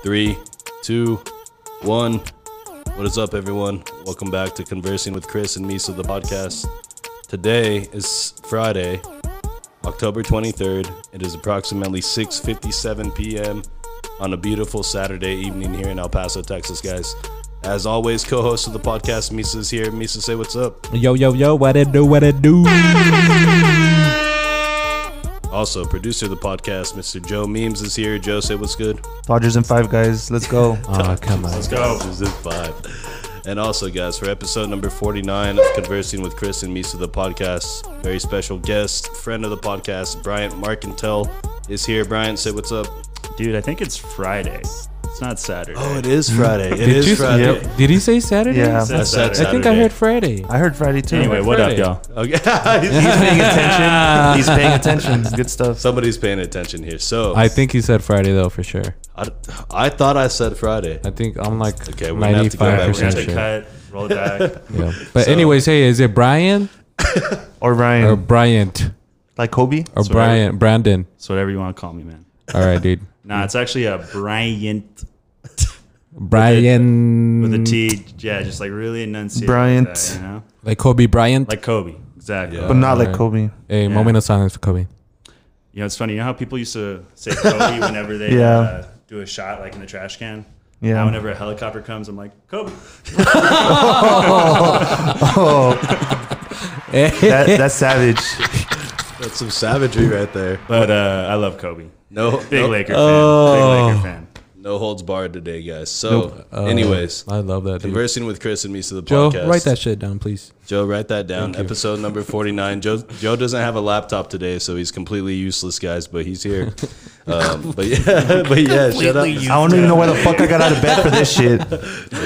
3, 2, 1. What is up, everyone? Welcome back to Conversing with Chris and Misa, the podcast. Today is Friday, October 23rd. It is approximately 6:57 p.m. on a beautiful Saturday evening here in El Paso, Texas, guys. As always, co-host of the podcast, Misa is here. Misa, say what's up. Yo, what it do? Also, producer of the podcast, Mr. Joe Memes is here. Joe, say what's good. Dodgers in 5, guys. Let's go. Oh, come on. Let's go. Dodgers in 5. And also, guys, for episode number 49 of Conversing with Chris and Misa, the podcast, very special guest, friend of the podcast, Bryant Marcontel is here. Bryant, say what's up. Dude, I think it's Friday. It's not Saturday. Oh, it is Friday. It is Friday. Yep. Did he say Saturday? Yeah. I said Saturday. I think I heard Friday. I heard Friday too. Anyway, what up, y'all? Okay. He's paying attention. He's paying attention. Good stuff. Somebody's paying attention here. So I think he said Friday though, for sure. I thought I said Friday. I think I'm like Okay, we're gonna have to go back. 95% We're gonna sure. cut, roll it back. Yeah. But So- anyways, hey, is it Brian Or Ryan. or Bryant Like Kobe. or So Brian? Brandon. It's whatever you want to call me, man. All right, dude. Nah, it's actually a Bryant Brian with a T. Yeah, just like really enunciate. Bryant. Like that, you know? like Kobe Bryant. Like Kobe. Exactly. Yeah. But not like Alright. Kobe. Hey, Yeah. moment of silence for Kobe. You know, it's funny. You know how people used to say Kobe whenever they Yeah. do a shot, like in the trash can? Yeah. Now whenever a helicopter comes, I'm like, Kobe. That's savage. That's some savagery right there. But I love Kobe. No, Big no, Laker fan. Big Laker fan. no holds barred today, guys. So, anyways, I love that, dude. Conversing with Chris and Misa, the Joe, podcast. write that shit down, please. Joe, write that down. Thank you. Episode number 49. Joe doesn't have a laptop today, so he's completely useless, guys. But he's here. But yeah, shut up. I don't even know why the fuck I got out of bed for this shit.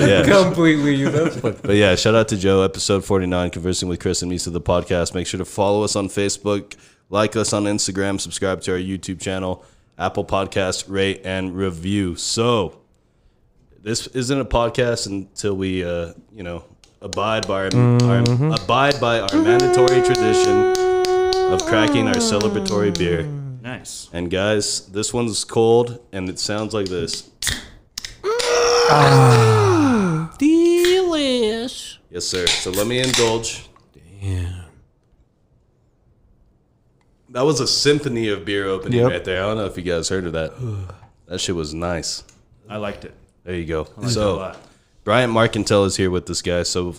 Yeah. Completely, you know. But yeah, shout out to Joe. Episode 49, Conversing with Chris and Misa, the podcast. Make sure to follow us on Facebook, like us on Instagram, subscribe to our YouTube channel, Apple Podcasts, rate and review. So this isn't a podcast until we, abide by our mandatory tradition of cracking our celebratory beer. Nice. And guys, this one's cold, and it sounds like this. Delish. Yes, sir. So let me indulge. Damn. That was a symphony of beer opening Yep. right there. I don't know if you guys heard of that. That shit was nice. I liked it. There you go. I liked it a So lot. Bryant Marcontel is here with this guy. So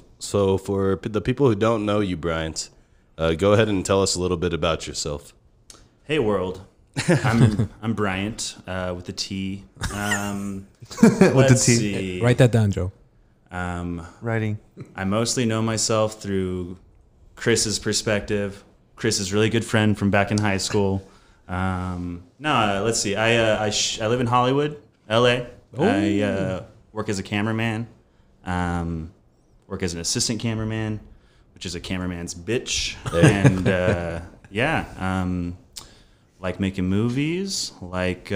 for the people who don't know you, Bryant, go ahead and tell us a little bit about yourself. Hey world, I'm Bryant with a T. Let's T. see. Write that down, Joe. Writing. I mostly know myself through Chris's perspective. Chris is a really good friend from back in high school. Let's see. I live in Hollywood, LA. I work as a cameraman. Work as an assistant cameraman, which is a cameraman's bitch. And like making movies, like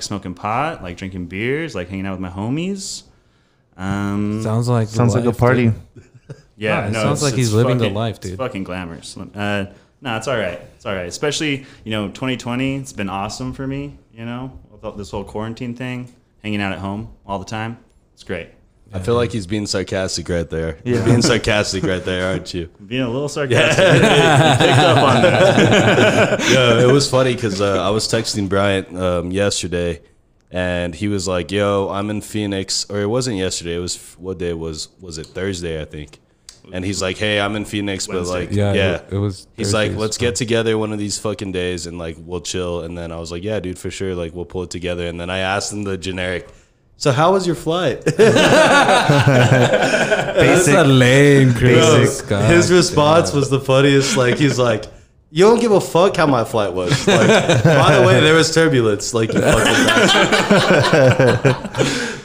smoking pot, like drinking beers, like hanging out with my homies. Sounds like a party. dude. Yeah, It no, sounds like he's living the life, dude. It's fucking glamorous. No, it's all right. It's all right. Especially, 2020, it's been awesome for me, with this whole quarantine thing, hanging out at home all the time. It's great. I feel like he's being sarcastic right there. Yeah. You're being sarcastic right there, aren't you? Being a little sarcastic. You picked up on that. Yeah, it was funny because I was texting Bryant yesterday, and he was like, "Yo, I'm in Phoenix," or it wasn't yesterday. It was what day was it? Thursday, I think. And he's like, "Hey, I'm in Phoenix, but Wednesday. like, Yeah, it was. He's like, Thursdays, let's get together one of these fucking days and like we'll chill." And then I was like, "Yeah, dude, for sure. Like we'll pull it together." And then I asked him the generic, "So how was your flight?" That's a lame, Basic. God His response damn. was the funniest. Like he's like, "You don't give a fuck how my flight was." Like, by the way, there was turbulence. Like you fucking bastard.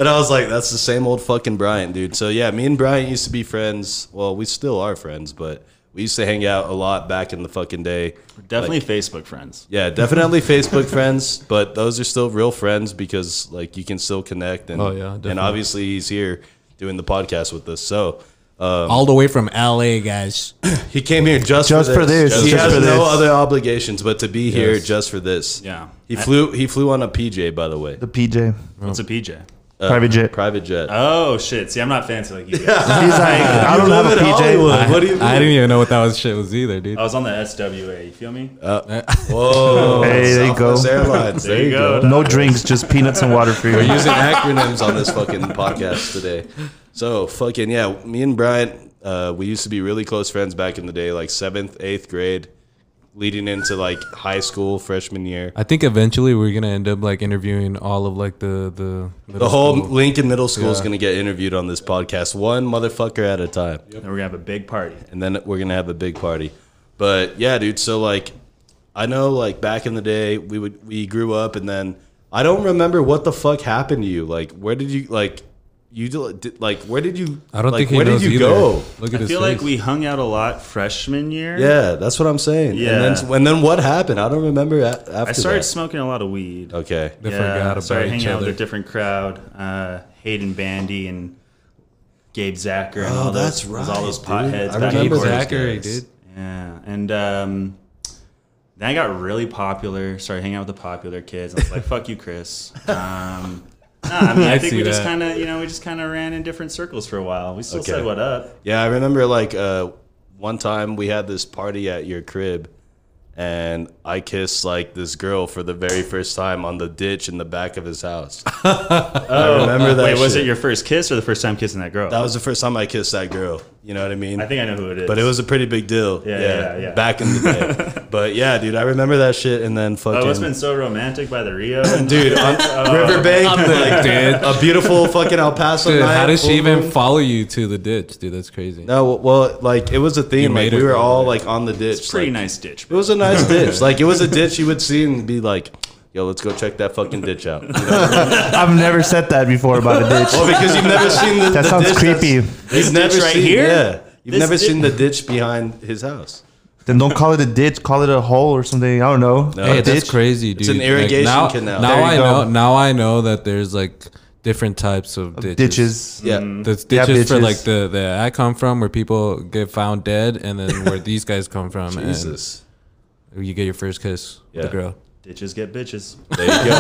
And I was like, "That's the same old fucking Bryant, dude." So yeah, me and Bryant used to be friends. Well, we still are friends, but we used to hang out a lot back in the fucking day. We're definitely Facebook friends. Yeah, definitely Facebook friends, but those are still real friends because like you can still connect and Oh, yeah, definitely. and obviously he's here doing the podcast with us. So All the way from LA, guys. He came here just for this. He has no other obligations but to be here just for this. Yeah. He flew on a PJ, by the way. The PJ. What's a PJ? Private jet. Private jet. Oh shit! See, I'm not fancy like you. He's like, I don't have a PJ. What do you mean? I didn't even know what that shit was either, dude. I was on the SWA. You feel me? Whoa. Hey, there you go. Southwest Airlines. There you go. No drinks, just peanuts and water for you. We're using acronyms on this fucking podcast today. So fucking yeah, me and Bryant, we used to be really close friends back in the day, like 7th, 8th grade, leading into like high school, freshman year. I think eventually we're gonna end up like interviewing all of like the whole Lincoln Middle School is gonna get interviewed on this podcast, one motherfucker at a time. And we're gonna have a big party. And then we're gonna have a big party. But yeah, dude. So like, I know like back in the day, we grew up, and then I don't remember what the fuck happened to you. Like, where did you like? Where did you? I don't like, think he where knows did you either. go? Look at I his feel face. like we hung out a lot freshman year. Yeah, that's what I'm saying. Yeah. And then what happened? I don't remember after I started that. smoking a lot of weed. Okay. They forgot about started each hanging out other. with a different crowd. Hayden Bandy and Gabe Zacher. And Oh, all that's those, right, all those dude. potheads. I back remember in the those day. guys. dude. Yeah, and then I got really popular. Started hanging out with the popular kids. I was like, "Fuck you, Chris." I mean, I think see we just that. kind of, we just kind of ran in different circles for a while. We still Okay. said what up. Yeah, I remember like one time we had this party at your crib, and I kissed like this girl for the very first time on the ditch in the back of his house. I remember that. Wait, was shit. it your first kiss or the first time kissing that girl? That was the first time I kissed that girl. You know what I mean? I think I know who it is. But it was a pretty big deal. Yeah. Back in the day. But yeah, dude, I remember that shit, and then fucking. Oh, it's been so romantic by the Rio. Dude, on Riverbank, like, dude. a beautiful fucking El Paso Dude, night. how did she full even moon. follow you to the ditch, dude? That's crazy. No, well, like it was a theme. You Like made we it were go all there. like on the ditch. It's a pretty like, nice ditch. It was a nice ditch. Like it was a ditch you would see and be like, "Yo, let's go check that fucking ditch out." You know? I've never said that before about a ditch. Well, because you've never seen the That the sounds ditch creepy. You've never ditch right seen here? Yeah, you've This never ditch- seen the ditch behind his house. Then don't call it a ditch. Call it a hole or something. I don't know. No, Hey, a that's ditch. crazy, dude. It's an irrigation now, canal. Now There you I go. know. Now I know that there's like different types of ditches. Ditches. Yeah. There's Yeah, ditches for bitches. like the I come from where people get found dead, and then where these guys come from, Jesus. and you get your first kiss with Yeah. the girl. Ditches get bitches. There you go.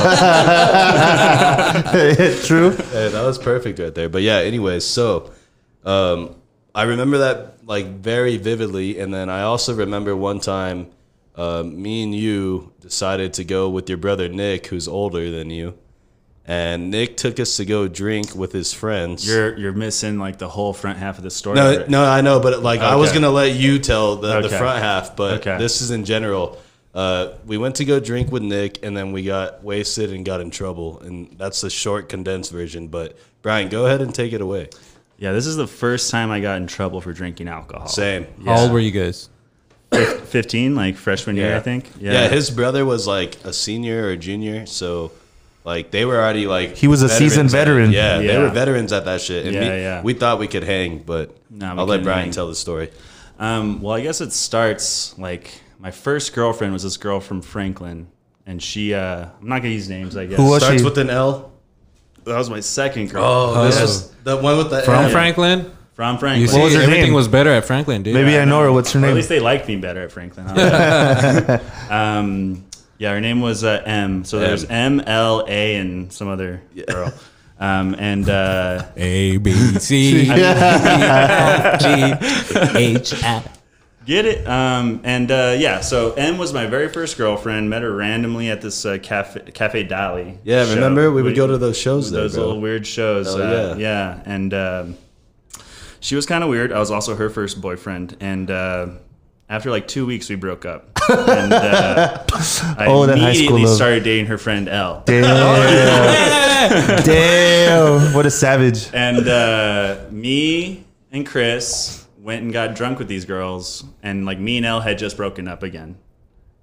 True. Hey, that was perfect right there. But yeah, anyways, so I remember that like very vividly, and then I also remember one time me and you decided to go with your brother Nick, who's older than you, and Nick took us to go drink with his friends. You're missing like the whole front half of the story. No, I know, but like I was Okay. gonna let you tell the Okay. front half, but Okay. this is in general. We went to go drink with Nick, and then we got wasted and got in trouble, and that's the short, condensed version. But Brian, go ahead and take it away. Yeah, this is the first time I got in trouble for drinking alcohol. Same. How old were you guys? 15, like freshman year, Yeah. I think. Yeah, his brother was like a senior or junior, so like they were already like He was a seasoned veterans at it. veteran. Yeah, they Yeah. were veterans at that shit. And Yeah. we thought we could hang, but No, we I'll let couldn't Brian hang. tell the story. Well, I guess it starts like my first girlfriend was this girl from Franklin, and she I'm not gonna use names, I guess. Who was Starts she? with an L. That was my second girl. Oh, this yeah. is the one with the From N. Franklin? From You Franklin. see, was her everything name? was better at Franklin, dude. Maybe I know her. What's her Or at name? least they liked me better at Franklin. Yeah, her name was M. So there's M, L, A, and some other girl. And A B C D E F G H I. get it. Yeah, so M was my very first girlfriend. Met her randomly at this Cafe Dali. Yeah, show. remember we would go to those shows there, Those bro. little weird shows. Hell yeah. Yeah, and she was kind of weird. I was also her first boyfriend, and after like 2 weeks, we broke up. And I Oh, that high immediately school love. started dating her friend L. Damn. Damn. What a savage. And me and Chris went and got drunk with these girls, and like me and Elle had just broken up again.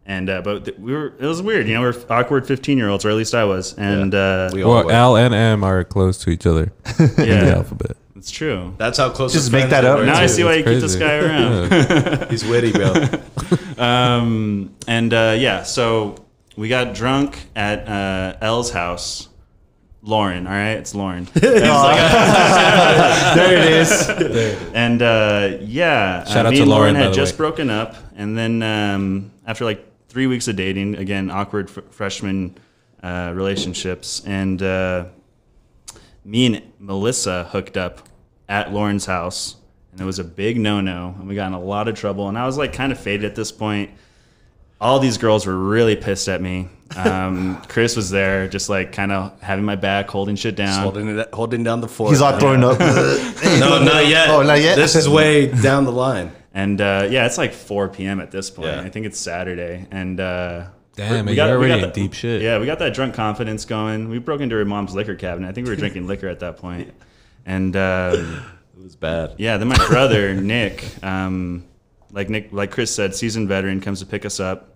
And but we were, it was weird, you know, we're awkward 15-year-olds, or at least I was. And We all Well, were. L and M are close to each other in the yeah, alphabet. it's true. That's how close. Just of make friends that they up. were, Now I too. see why you keep this crazy. guy around. He's witty, bro. Yeah, so we got drunk at Elle's house, Lauren. All right, it's Lauren. There it is. And Shout out me to and Lauren, by had the just way. broken up, and then after like 3 weeks of dating, again awkward freshman relationships, and me and Melissa hooked up at Lauren's house, and it was a big no-no, and we got in a lot of trouble, and I was like kind of faded at this point. All these girls were really pissed at me. Chris was there, just like kind of having my back, holding shit down. Holding down the fort. He's all throwing up. No, not yet. Oh, not yet? This is way down the line. And it's like 4 p.m. at this point. Yeah. I think it's Saturday. And Damn, we man, got- you're we got already in the- deep shit. yeah, we got that drunk confidence going. We broke into her mom's liquor cabinet. I think we were drinking liquor at that point. And It was bad. yeah, then my brother Nick, like Chris said, seasoned veteran, comes to pick us up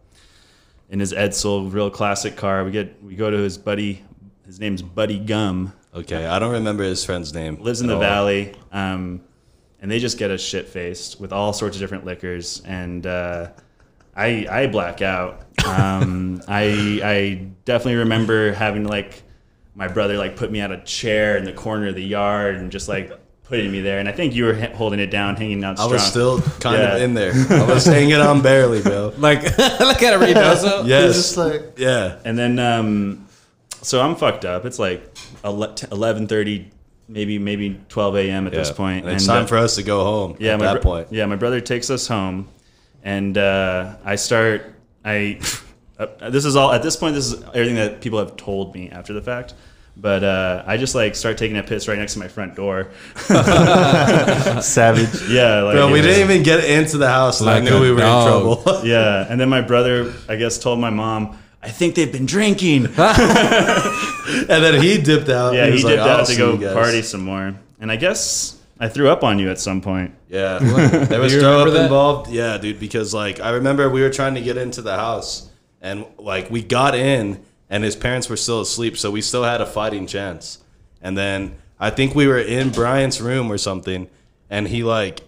in his Edsel, real classic car. We go to his buddy. His name's Buddy Gum. Okay, I don't remember his friend's name. Lives in at the all. valley, and they just get us shit faced with all sorts of different liquors, and I black out. I definitely remember having like my brother like put me on a chair in the corner of the yard and just like putting me there, and I think you were holding it down, hanging out I strong. was still kind of Yeah. in there. I was hanging on barely, bro. Like, look at it, Reynoso. Yes. Just like, Yeah. And then, so I'm fucked up. It's like 11:30, maybe 12 a.m. at this point. And it's time for us to go home at that point. Yeah, my brother takes us home, and this is all, at this point, this is everything that people have told me after the fact. But I just like start taking a piss right next to my front door. savage. Yeah, like Bro, we didn't even get into the house, and Like I knew a we were dog. in trouble. Yeah, and then my brother, I guess, told my mom, I think they've been drinking. And then he dipped out. Yeah, he was dipped like, "I'll out to see go you guys." party some more. And I guess I threw up on you at some point. Yeah, there was Do you throw remember up that? involved. Yeah, dude, because like I remember we were trying to get into the house, and like we got in, and his parents were still asleep, so we still had a fighting chance. And then I think we were in Bryant's room or something, and he like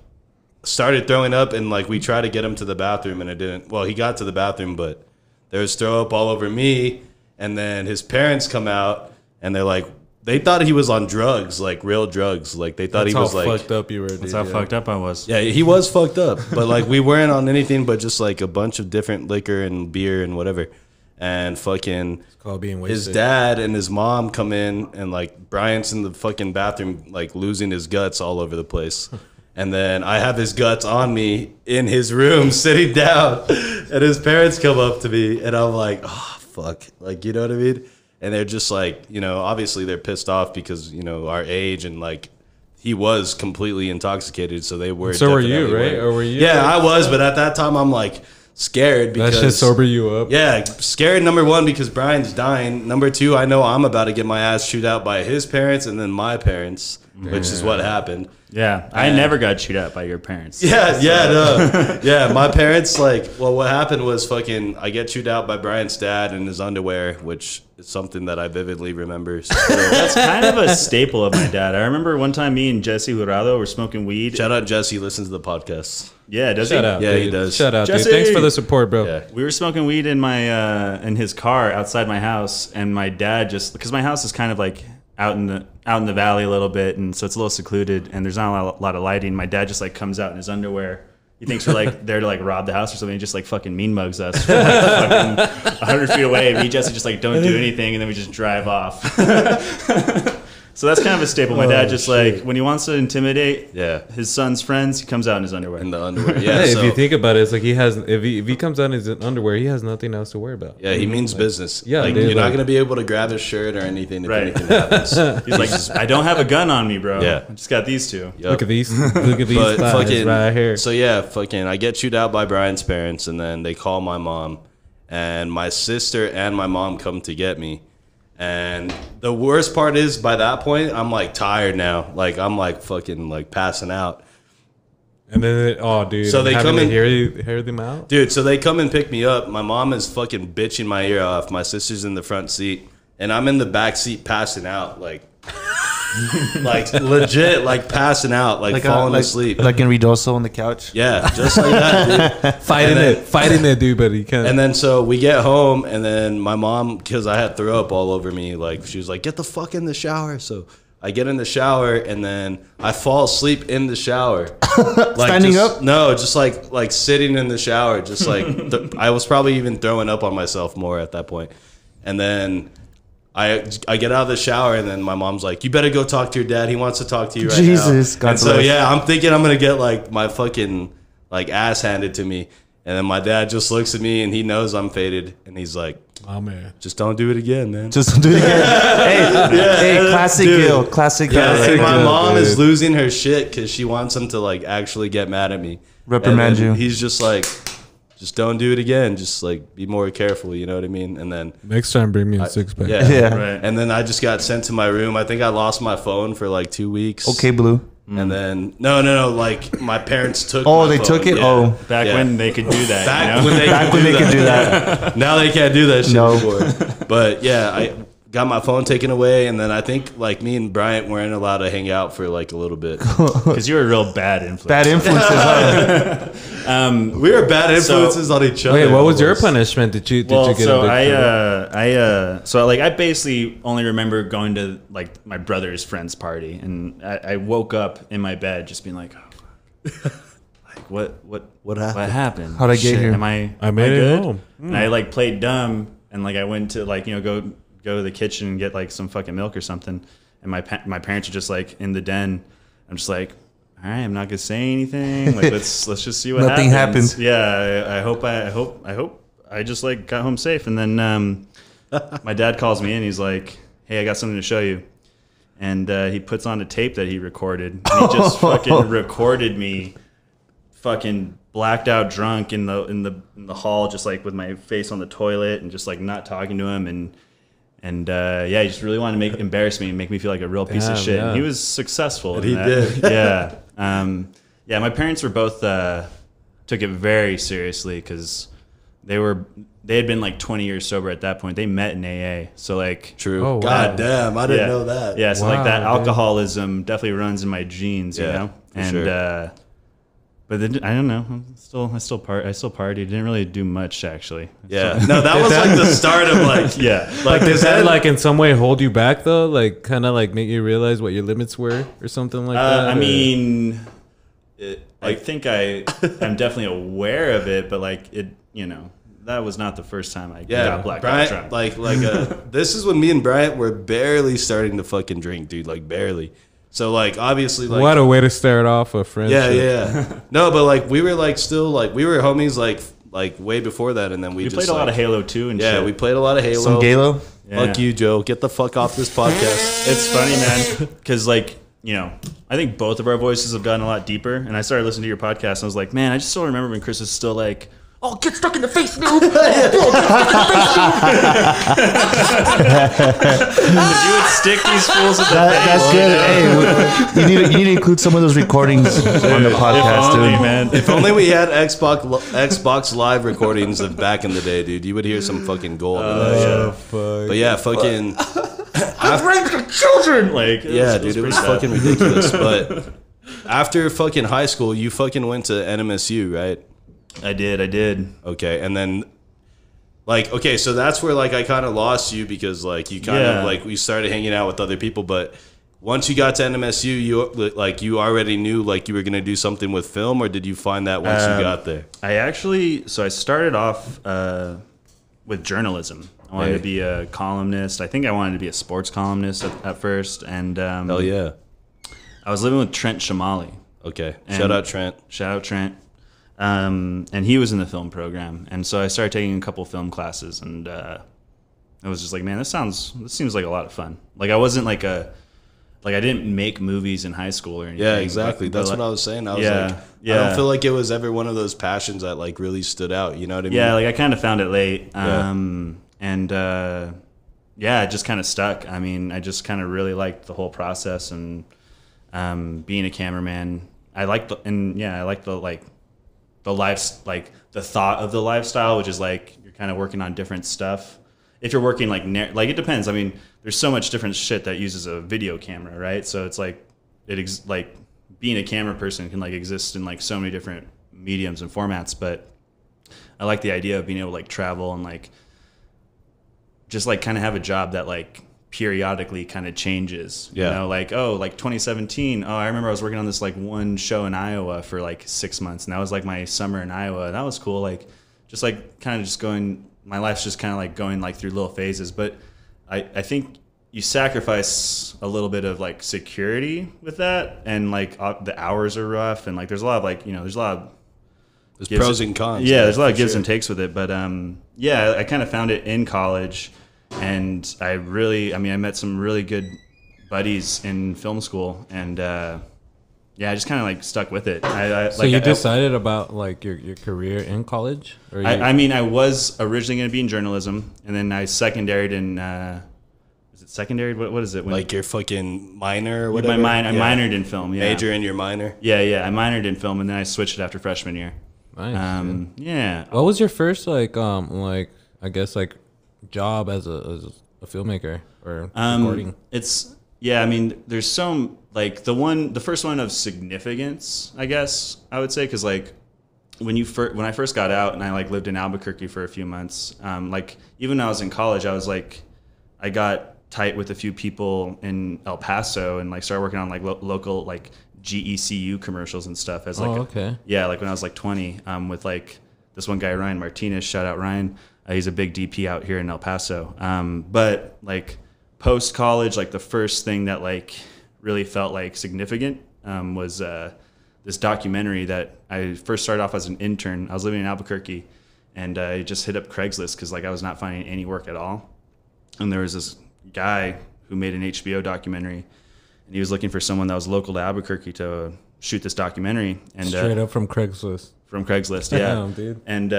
started throwing up, and like we tried to get him to the bathroom, and it didn't. Well, he got to the bathroom, but there was throw up all over me. And then his parents come out, and they're like, they thought he was on drugs, like real drugs. Like they thought That's he was how like, fucked up you were, dude. That's how fucked up I was. yeah, he was fucked up. But like we weren't on anything but just like a bunch of different liquor and beer and whatever. And fucking It's called being wasted. his dad and his mom come in, and like Bryant's in the fucking bathroom, like losing his guts all over the place. And then I have his guts on me in his room, sitting down, and his parents come up to me, and I'm like, oh fuck, like you know what I mean? And they're just like, you know, obviously they're pissed off because you know our age, and like he was completely intoxicated, so they were. So were you, definitely right? worried. Or were you? Yeah, I was, but at that time I'm like scared That because shit sober you up. yeah, scared, number one, because Brian's dying. Number two, I know I'm about to get my ass chewed out by his parents and then my parents, which is what happened. Yeah, I never got chewed out by your parents. Yeah, no. Yeah, my parents, like, well, what happened was fucking, I get chewed out by Brian's dad in his underwear, which is something that I vividly remember. That's kind of a staple of my dad. I remember one time me and Jesse Jurado were smoking weed. Shout out Jesse, listens to the podcast. Yeah, does Shout he? out. Yeah, dude. he does. Shout out, Jesse! dude. Thanks for the support, bro. Yeah. We were smoking weed in my in his car outside my house, and my dad just, because my house is kind of like out in the valley a little bit, and so it's a little secluded, and there's not a lot of lighting. My dad just like comes out in his underwear. He thinks we're like there to like rob the house or something. He just like fucking mean mugs us from like fucking 100 feet away. Me and Jesse just like don't do anything, and then we just drive off. So that's kind of a staple. My dad just like when he wants to intimidate Yeah. his son's friends, he comes out in his underwear. In the underwear. Yeah, Hey, so, if you think about it, it's like he has. If he comes out in his underwear, he has nothing else to worry about. yeah, he means business. Yeah, like, dude, you're not like- going to be able to grab his shirt or anything if Right. anything happens. He's like, I don't have a gun on me, bro. Yeah. I just got these two. Yup. Look at these. Look at these But thighs fucking right here. So yeah, fucking I get chewed out by Brian's parents, and then they call my mom, and my sister and my mom come to get me. And the worst part is by that point I'm like tired now. Like I'm like fucking like passing out. And then, dude. So they having come to in- hear them out. Dude, so they come and pick me up. My mom is fucking bitching my ear off. My sister's in the front seat, and I'm in the back seat passing out. Like like legit, like passing out, like falling asleep, like in Ridoso on the couch. Yeah, just like that, dude. fighting it, dude, but he can't. And then so we get home, and then my mom, because I had throw up all over me, like she was like, "Get the fuck in the shower." So I get in the shower, and then I fall asleep in the shower, like standing up. No, just like sitting in the shower, just like I was probably even throwing up on myself more at that point, and then. I get out of the shower, and then my mom's like, "You better go talk to your dad. He wants to talk to you right now." Jesus, God and so bless. yeah, I'm thinking I'm gonna get like my fucking like ass handed to me, and then my dad just looks at me and he knows I'm faded, and he's like, oh man, "Just don't do it again, man." Just do it again. hey, classic dude. Gil. Classic Gil. Yeah, and my Gil, mom is dude. losing her shit because she wants him to like actually get mad at me, Reprimand And then you. He's just like, "Just don't do it again. Just like be more careful." You know what I mean? And then next time bring me a six pack. yeah, Yeah. Right. And then I just got sent to my room. I think I lost my phone for like 2 weeks. Okay, Blue. And then no, like my parents took. Oh, my they phone. took it. Yeah. Oh, Back Yeah. when they could do that. Back you know? when they back could when do they that. could do that. Now they can't do that shit No. anymore. But yeah, I got my phone taken away, and then I think like me and Bryant weren't allowed to hang out for like a little bit. Because you were a real bad influence. Bad influences. Huh? We were bad influences on each other. Wait, what was your almost. punishment? Did you Well, get so a big I basically only remember going to like my brother's friend's party, and I woke up in my bed just being like, oh, like what happened? How'd I get Shit, here? Am I made it good? home. And I like played dumb, and like I went to like go to the kitchen and get like some fucking milk or something, and my parents are just like in the den. I'm just like, all right, I'm not gonna say anything. Like let's just see what Nothing happens. happened. Yeah, I hope I just like got home safe. And then my dad calls me in. He's like, hey, I got something to show you. And he puts on a tape that he recorded. And he just fucking recorded me, fucking blacked out, drunk in the hall, just like with my face on the toilet and just like not talking to him. And yeah, he just really wanted to embarrass me and make me feel like a real piece of Damn, shit. yeah. And he was successful. And in he that. did. Yeah. Yeah, my parents were both took it very seriously because they had been like 20 years sober at that point. They met in AA. So like True. Oh, wow. God damn, I didn't yeah. know that. Yeah, so like Wow, that dude. alcoholism definitely runs in my genes, you Yeah, know? for And sure. but then, I don't know. I still partied. Didn't really do much actually. Yeah. No, that was like the start of like Yeah. like Does this that like in some way hold you back though? Like kind of like make you realize what your limits were or something like that? I or- mean, I think I'm definitely aware of it, but like it, that was not the first time I got blacked out Bryant, drunk. like this is when me and Bryant were barely starting to fucking drink, dude, like barely. So like obviously like what a way to start off a friendship. yeah. No, but like we were like still like we were homies like way before that, and then we we just played a lot like, of Halo 2 and yeah, shit. we played a lot of Halo. Some Galo. Yeah. Fuck you, Joe. Get the fuck off this podcast. It's funny, man, because like I think both of our voices have gotten a lot deeper. And I started listening to your podcast, and I was like, man, I just still remember when Chris was still like, "Oh, get stuck in the face, noob! You would stick these fools in the face. That's good. Hey, you need to include some of those recordings on the podcast, If only, dude. man. If only we had Xbox Live recordings of back in the day, dude. You would hear some fucking gold. in that shit. Fuck. But yeah, fucking I've raped the children. Like, yeah, dude, it was pretty bad. fucking ridiculous. But after fucking high school, you fucking went to NMSU, right? I did. Okay, and then like okay, so that's where like I kind of lost you because like you kind of like we started hanging out with other people, but once you got to NMSU, you already knew like you were gonna do something with film, or did you find that once you got there? I started off with journalism. I wanted to be a columnist. I think I wanted to be a sports columnist at first, and Hell yeah. I was living with Trent Shamali. Okay, And- shout out Trent. Shout out Trent. And he was in the film program, and so I started taking a couple film classes, and I was just like, man, this seems like a lot of fun. Like I wasn't like I didn't make movies in high school or anything. Yeah, exactly. That's what I was saying. I was like, I don't feel like it was ever one of those passions that like really stood out. You know what I mean? Yeah, like I kind of found it late. Yeah. And it just kind of stuck. I mean, I just kind of really liked the whole process and being a cameraman. I liked the thought of the lifestyle, which is like you're kind of working on different stuff. If you're working like it depends. I mean, there's so much different shit that uses a video camera, right? So it's like like being a camera person can like exist in like so many different mediums and formats, but I like the idea of being able to like travel and like just like kind of have a job that like periodically kind of changes, you know, like, oh, like 2017. Oh, I remember I was working on this like one show in Iowa for like 6 months, and that was like my summer in Iowa. That was cool. Like, just like kind of just going, my life's just kind of like going like through little phases. But I think you sacrifice a little bit of like security with that, and like the hours are rough, and like there's a lot of like, you know, there's a lot of pros and cons. Yeah, there's a lot of gives and takes with it. But yeah, I kind of found it in college. And I met some really good buddies in film school, and I just kind of like stuck with it. So you decided about like your career in college? Or I was originally going to be in journalism, and then I secondaried in, is it secondary? What is it? Like your fucking minor or whatever? I minored in film, yeah. Major in your minor? Yeah, I minored in film, and then I switched it after freshman year. Nice. Yeah. What was your first like I guess like job as a filmmaker or recording? There's some like the first one of significance, I guess I would say, because like when I first got out and I like lived in Albuquerque for a few months, like even when I was in college, I was like, I got tight with a few people in El Paso and like started working on like local like GECU commercials and stuff as like like when I was like 20, with like this one guy, Ryan Martinez, shout out Ryan. He's a big DP out here in El Paso. But like post college, like the first thing that like really felt like significant was this documentary that I first started off as an intern. I was living in Albuquerque, and I just hit up Craigslist because like I was not finding any work at all. And there was this guy who made an HBO documentary, and he was looking for someone that was local to Albuquerque to shoot this documentary. And straight up from Craigslist. From Craigslist, yeah. Damn, dude. And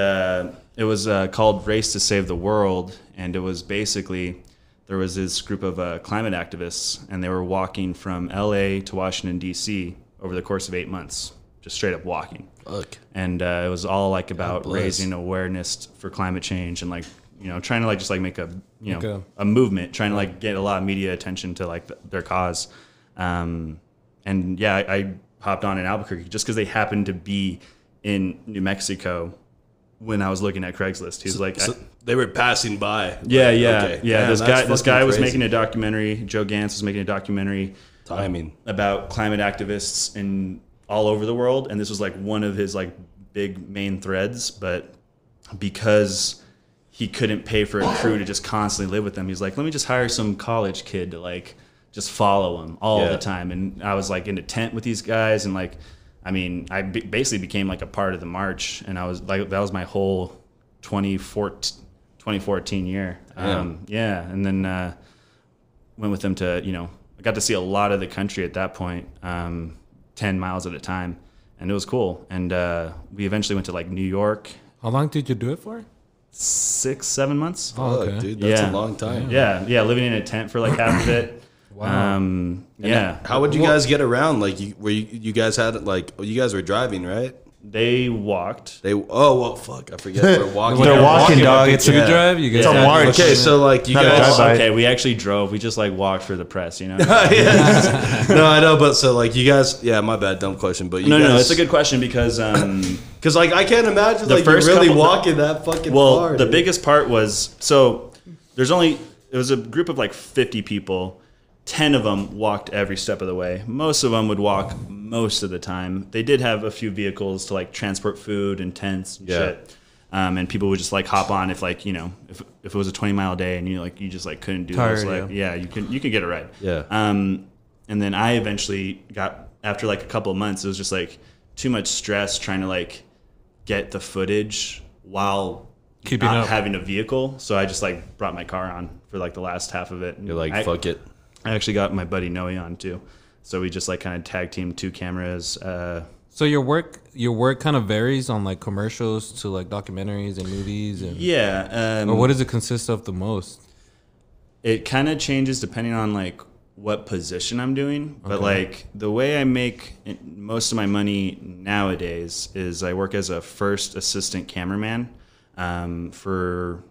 it was called Race to Save the World, and it was basically, there was this group of climate activists, and they were walking from LA to Washington, D.C. over the course of 8 months, just straight up walking. Fuck. And it was all like about raising awareness for climate change and like, you know, trying to like just like make a, you know, a movement, trying to like get a lot of media attention to like their cause. And yeah, I hopped on in Albuquerque just because they happened to be in New Mexico when I was looking at Craigslist. He was like, so they were passing by. Yeah. Okay. Yeah. Man, this guy was making a documentary. Joe Gantz was making a documentary. Timing. About climate activists in all over the world. And this was like one of his like big main threads, but because he couldn't pay for a crew to just constantly live with them, he's like, let me just hire some college kid to like just follow him all the time. And I was like in a tent with these guys, and like, I mean, I basically became like a part of the march, and I was like, that was my whole 2014 year. And then went with them to, you know, I got to see a lot of the country at that point, 10 miles at a time, and it was cool. And we eventually went to like New York. How long did you do it for? 6-7 months. Oh, okay. Dude, that's a long time. Yeah, living in a tent for like half of it. Wow. How would you guys get around? Like, you guys had like, you guys were driving, right? They walked. I forget. They're walking. They're walking, dog. It's a drive. You guys it's a march. Okay, so like you Not guys. Okay, we actually drove. We just like walked for the press, you know. No, I know, but so like you guys. Yeah, my bad, dumb question, but you guys. No, it's a good question because like I can't imagine like you're really walking that fucking far. Well, the biggest part was, so it was a group of like 50 people. 10 of them walked every step of the way. Most of them would walk most of the time. They did have a few vehicles to like transport food and tents and shit. And people would just like hop on if like, you know, if it was a 20-mile day and you just like couldn't do those, like, you can get a ride. Yeah. And then I eventually got, after like a couple of months, it was just like too much stress trying to like get the footage while keeping not up, having a vehicle. So I just like brought my car on for like the last half of it. And you're like, fuck it. I actually got my buddy Noe on too, so we just like kind of tag teamed 2 cameras. So your work kind of varies on like commercials to like documentaries and movies, and or what does it consist of the most? It kind of changes depending on like what position I'm doing, but like the way I make most of my money nowadays is I work as a first assistant cameraman for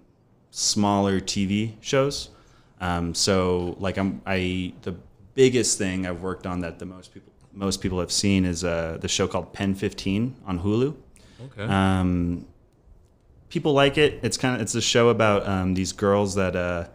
smaller TV shows. So like the biggest thing I've worked on that the most people have seen is the show called Pen 15 on Hulu. Okay. People like it. It's a show about these girls that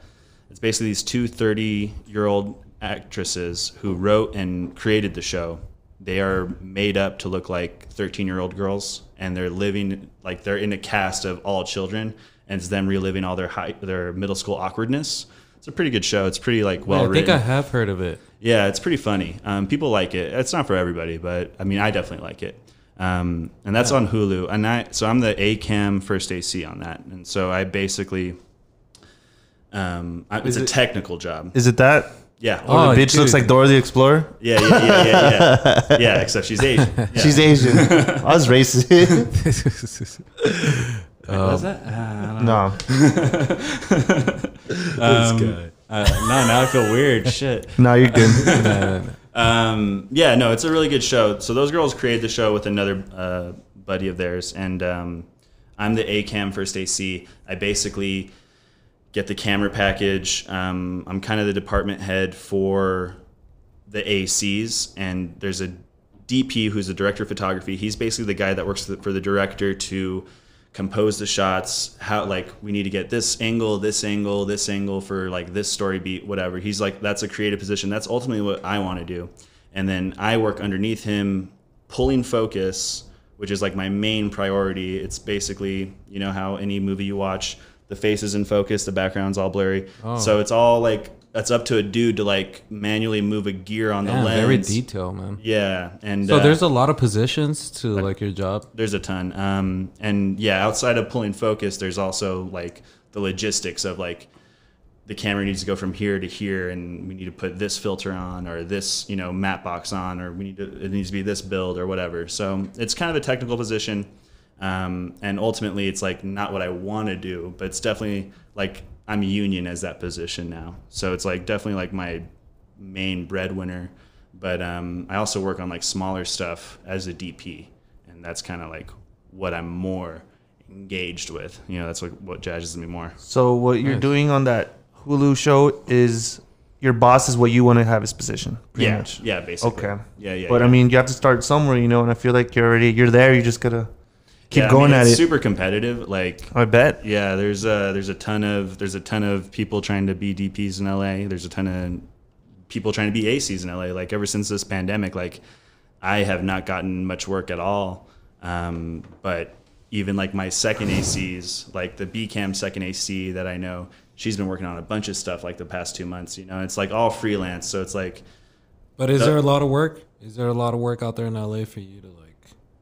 it's basically these two 30-year-old actresses who wrote and created the show. They are made up to look like 13-year-old girls, and they're living like they're in a cast of all children, and it's them reliving all their middle school awkwardness. It's a pretty good show. It's pretty like well written. I think I have heard of it. Yeah, it's pretty funny. People like it. It's not for everybody, but I mean, I definitely like it. And that's on Hulu. And so I'm the ACAM first AC on that, and so I basically it's a technical job. Is it that? Yeah. Oh, the bitch looks like Dora the Explorer? Yeah. Yeah, except she's Asian. Yeah. She's Asian. I was racist. Was that? I don't No. Now I feel weird. Shit. No, you're good. Yeah, no, it's a really good show. So those girls created the show with another buddy of theirs, and I'm the ACAM first AC. I basically get the camera package. I'm kind of the department head for the ACs, and there's a DP who's the director of photography. He's basically the guy that works for the director to compose the shots, how like we need to get this angle for like this story beat, whatever. He's like, that's a creative position. That's ultimately what I want to do. And then I work underneath him pulling focus, which is like my main priority. It's basically, you know how any movie you watch, the face is in focus, the background's all blurry. Oh. So it's all like, that's up to a dude to like manually move a gear on the lens. Very detailed, man. Yeah. And so there's a lot of positions to like your job. There's a ton. And yeah, outside of pulling focus, there's also like the logistics of like the camera needs to go from here to here, and we need to put this filter on, or this, you know, matte box on, or it needs to be this build or whatever. So it's kind of a technical position. And ultimately it's like not what I want to do, but it's definitely like I'm union as that position now. So it's like definitely like my main breadwinner, but I also work on like smaller stuff as a DP, and that's kind of like what I'm more engaged with. You know, that's like what jazzes me more. So what you're doing on that Hulu show is your boss is what you want to have his position, pretty much. Yeah, basically. Okay. Yeah. But I mean, you have to start somewhere, you know, and I feel like you're there. You just gotta keep going at it. It's super competitive. Like I bet. Yeah, there's a ton of people trying to be DPs in LA. There's a ton of people trying to be ACs in LA. Like ever since this pandemic, like I have not gotten much work at all. But even like my second ACs, like the BCAM second AC that I know, she's been working on a bunch of stuff like the past 2 months. You know, it's like all freelance. So it's like. But is there a lot of work? Is there a lot of work out there in LA for you to like?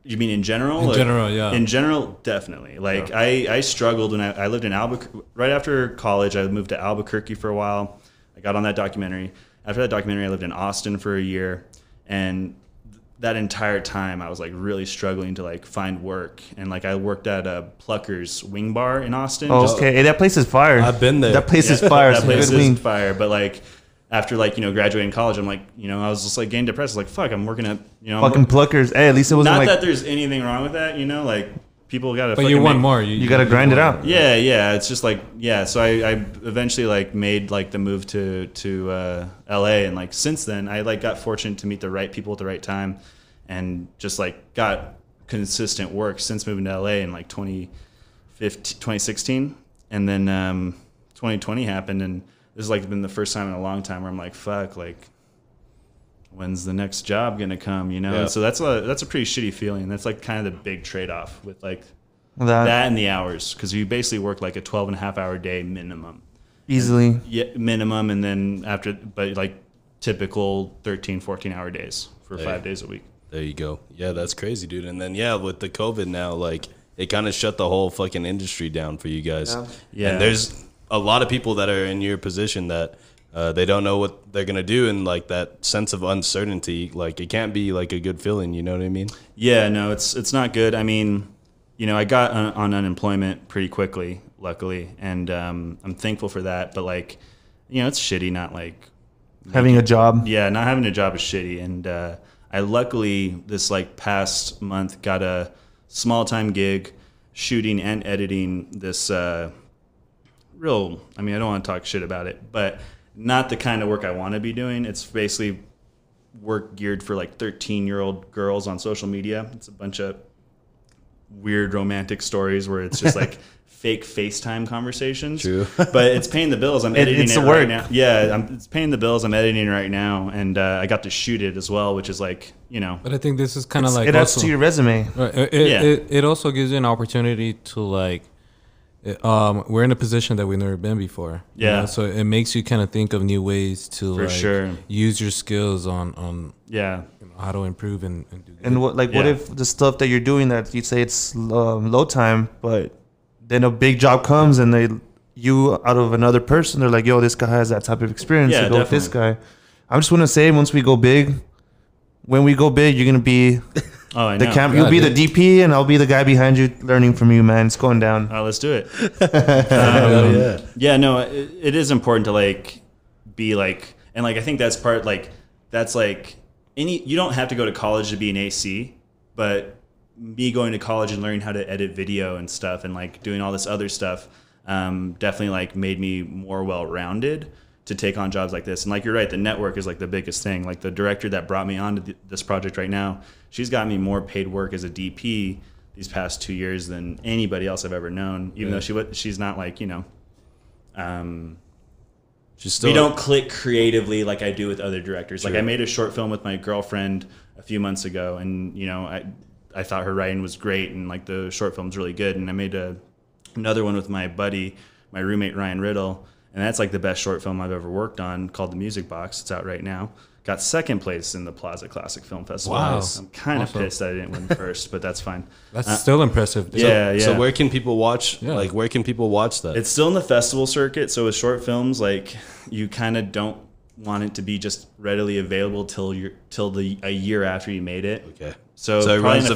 You mean in general? In general, yeah. In general, definitely. Like I struggled when I lived in Albuquerque. Right after college, I moved to Albuquerque for a while. I got on that documentary. After that documentary, I lived in Austin for a year, and that entire time I was like really struggling to like find work. And like I worked at a Plucker's wing bar in Austin. Oh, okay. Hey, that place is fire. I've been there. That place is fire. That place is fire. But like after like, you know, graduating college, I'm like, you know, I was just like getting depressed. Like, fuck, I'm working at, you know, fucking Pluckers. Hey, at least it wasn't not like, that there's anything wrong with that, you know, like people got to. But you want more. You got to grind it out. Yeah. It's just like, yeah. So I eventually like made like the move to LA, and like since then I like got fortunate to meet the right people at the right time, and just like got consistent work since moving to LA in like 2016, and then 2020 happened, and this has like been the first time in a long time where I'm like, fuck, like when's the next job gonna come, you know? Yeah. And so that's a pretty shitty feeling. That's like kind of the big trade-off with like that and the hours, because you basically work like a 12.5-hour day minimum. Easily. Yeah, minimum, and then after, but like typical 13, 14-hour days for 5 days a week. There you go. Yeah, that's crazy, dude. And then with the COVID now, like it kind of shut the whole fucking industry down for you guys. Yeah. And there's a lot of people that are in your position that they don't know what they're gonna do, and like that sense of uncertainty, like it can't be like a good feeling. You know what I mean? Yeah, no, it's not good. I mean, you know, I got on unemployment pretty quickly, luckily, and I'm thankful for that. But like, you know, it's shitty not like having a job. Yeah, not having a job is shitty. And I luckily this like past month got a small time gig shooting and editing this real. I mean, I don't want to talk shit about it, but not the kind of work I want to be doing. It's basically work geared for like 13-year-old girls on social media. It's a bunch of weird romantic stories where it's just like fake FaceTime conversations. True. But it's paying the bills. I'm editing it right now. Yeah, it's paying the bills. I'm editing right now, and I got to shoot it as well, which is like, you know. But I think this is kind of like it adds to your resume. It also gives you an opportunity to like. We're in a position that we've never been before. Yeah. You know? So it makes you kind of think of new ways to For sure. use your skills on Yeah. you know, how to improve and do good. And what if the stuff that you're doing that you say it's low time, but then a big job comes and you out of another person, they're like, yo, this guy has that type of experience. Yeah, to go with this guy. I just want to say, when we go big, you're gonna be Oh, I know. You'll be the DP, and I'll be the guy behind you, learning from you, man. It's going down. Let's do it. Yeah, no, it is important to like be like, and like I think that's part like that's like you don't have to go to college to be an AC, but me going to college and learning how to edit video and stuff, and like doing all this other stuff, definitely like made me more well-rounded to take on jobs like this. And like you're right, the network is like the biggest thing. Like the director that brought me onto this project right now, she's got me more paid work as a DP these past 2 years than anybody else I've ever known. Even though she's not like, you know, she's still. We don't click creatively like I do with other directors. Like I made a short film with my girlfriend a few months ago, and you know, I thought her writing was great, and like the short film's really good. And I made another one with my buddy, my roommate Ryan Riddle. And that's like the best short film I've ever worked on, called The Music Box. It's out right now. Got second place in the Plaza Classic Film Festival. Wow. I'm kind of pissed that I didn't win first, but that's fine. That's still impressive. Yeah. So where can people watch? Yeah. Like, where can people watch that? It's still in the festival circuit. So with short films, like you kind of don't want it to be just readily available till a year after you made it. Okay. So it runs in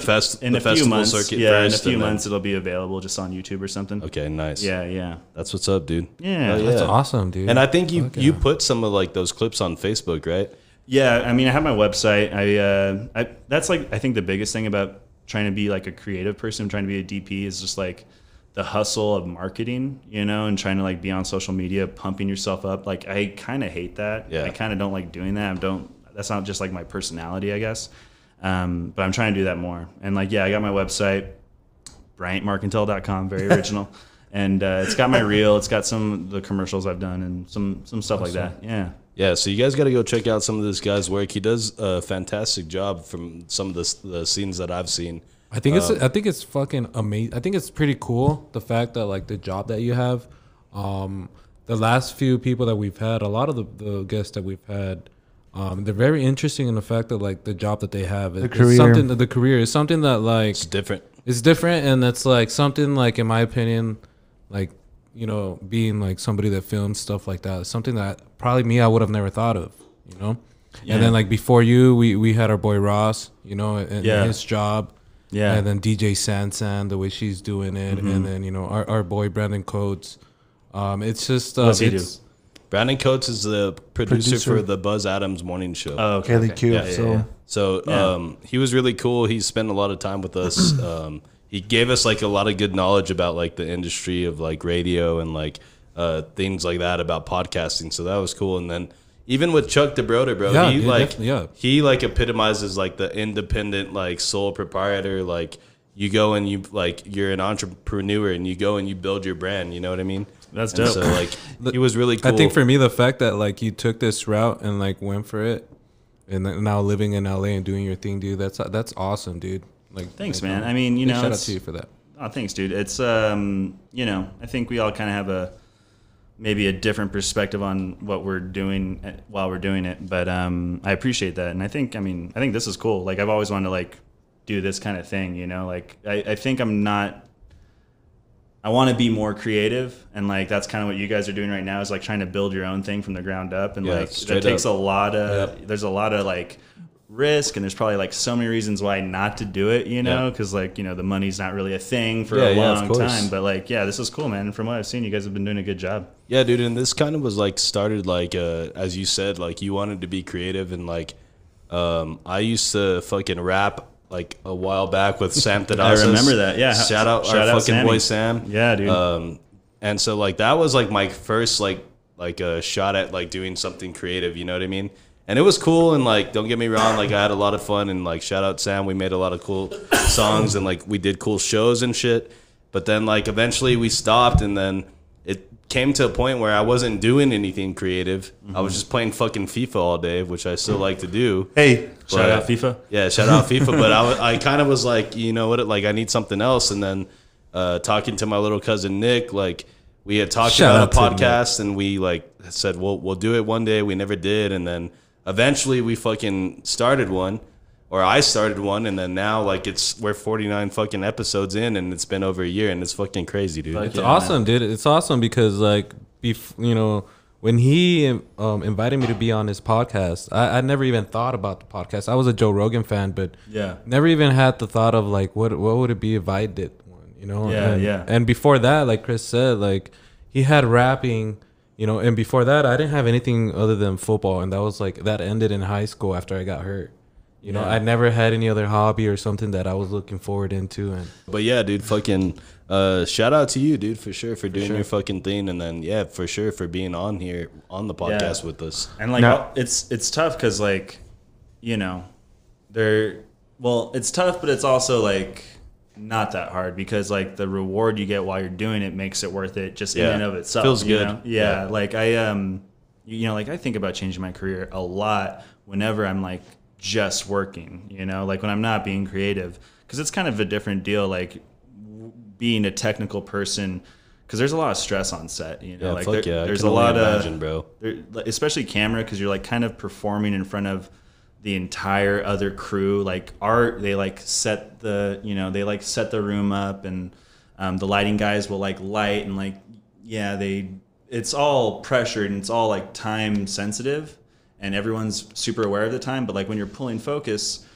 the a festival months, circuit yeah, first. in a few months it'll be available just on YouTube or something. Okay, nice. Yeah. That's what's up, dude. Yeah. That's awesome, dude. And I think you put some of like those clips on Facebook, right? Yeah, I mean, I have my website. I that's like I think the biggest thing about trying to be like a creative person, trying to be a DP, is just like the hustle of marketing, you know, and trying to like be on social media, pumping yourself up. Like I kind of hate that. Yeah. I kind of don't like doing that. That's not just like my personality, I guess. But I'm trying to do that more. And like, yeah, I got my website, BryantMarcontel.com, very original. And it's got my reel. It's got some of the commercials I've done and some stuff like that. Yeah. Yeah, so you guys got to go check out some of this guy's work. He does a fantastic job from some of the scenes that I've seen. I think it's fucking amazing. I think it's pretty cool, the fact that like the job that you have. The last few people that we've had, a lot of the guests that we've had, they're very interesting in the fact that like the job that they have, the career is something that like It's different. It's different, and it's like something like, in my opinion, like, you know, being like somebody that films stuff like that, something that probably I would have never thought of, you know. Yeah. And then like before you, we had our boy Ross, you know, and his job. Yeah. And then DJ Sansan, the way she's doing it, and then, you know, our boy Brandon Coates. It's just what's he do? Brandon Coates is the producer for the Buzz Adams morning show. Oh, okay. Really cute. Yeah. So he was really cool. He spent a lot of time with us. He gave us like a lot of good knowledge about like the industry of like radio and like things like that about podcasting. So that was cool. And then even with Chuck DeBroder, bro, he like epitomizes like the independent like sole proprietor. Like you go and you like you're an entrepreneur and you go and you build your brand. You know what I mean? That's dope. So like he was really cool. I think for me, the fact that like you took this route and like went for it, and now living in LA and doing your thing, dude, that's awesome, dude. Like, thanks, man. I mean, you know, shout out to you for that. Oh, thanks, dude. It's you know, I think we all kind of have maybe a different perspective on what we're doing while we're doing it, but I appreciate that, and I think this is cool. Like I've always wanted to like do this kind of thing, you know. Like I think I want to be more creative, and like that's kind of what you guys are doing right now, is like trying to build your own thing from the ground up, and like that takes a lot of there's a lot of like risk, and there's probably like so many reasons why not to do it, you know, because like, you know, the money's not really a thing for a long time, but like, yeah, this is cool, man. And from what I've seen, you guys have been doing a good job. Yeah, dude, and this kind of was like started like as you said, like you wanted to be creative, and like I used to fucking rap like a while back with Sam Tadasas. I remember that. Yeah. Shout out our fucking Sammy. boy Sam. Yeah, dude. And so like that was like my first like a shot at like doing something creative, you know what I mean? And it was cool, and like don't get me wrong, like I had a lot of fun, and like shout out Sam, we made a lot of cool songs, and like we did cool shows and shit. But then like eventually we stopped, and then it came to a point where I wasn't doing anything creative. I was just playing fucking FIFA all day, which I still like to do. Hey, Shout out FIFA. Yeah, shout out FIFA. But I kind of was like, you know what, like I need something else. And then talking to my little cousin Nick, like we had talked about a podcast, and we like said, well, we'll do it one day. We never did, and then eventually we fucking started one, or I started one, and then now like we're 49 fucking episodes in, and it's been over a year, and it's fucking crazy, dude. It's awesome, dude. It's awesome because like, you know, when he invited me to be on his podcast, I never even thought about the podcast. I was a Joe Rogan fan, but never even had the thought of like what would it be if I did one, you know? And before that, like Chris said, like he had rapping. You know, and before that, I didn't have anything other than football, and that was like that ended in high school after I got hurt. You know, I never had any other hobby or something that I was looking forward into. And but yeah, dude, fucking shout out to you, dude, for sure for doing your fucking thing, and then for sure for being on here on the podcast with us. And like it's tough because like, you know, it's tough, but it's also like not that hard because like the reward you get while you're doing it makes it worth it just in and of itself. Feels good. Know? Yeah. Like I you know, like I think about changing my career a lot whenever I'm like just working, you know, like when I'm not being creative, because it's kind of a different deal, like being a technical person, because there's a lot of stress on set, you know, like there's a lot of bro, especially camera, because you're like kind of performing in front of the entire other crew. Like they like set the, you know, they like set the room up, and the lighting guys will like light, and like it's all pressured, and it's all like time sensitive, and everyone's super aware of the time. But like when you're pulling focus,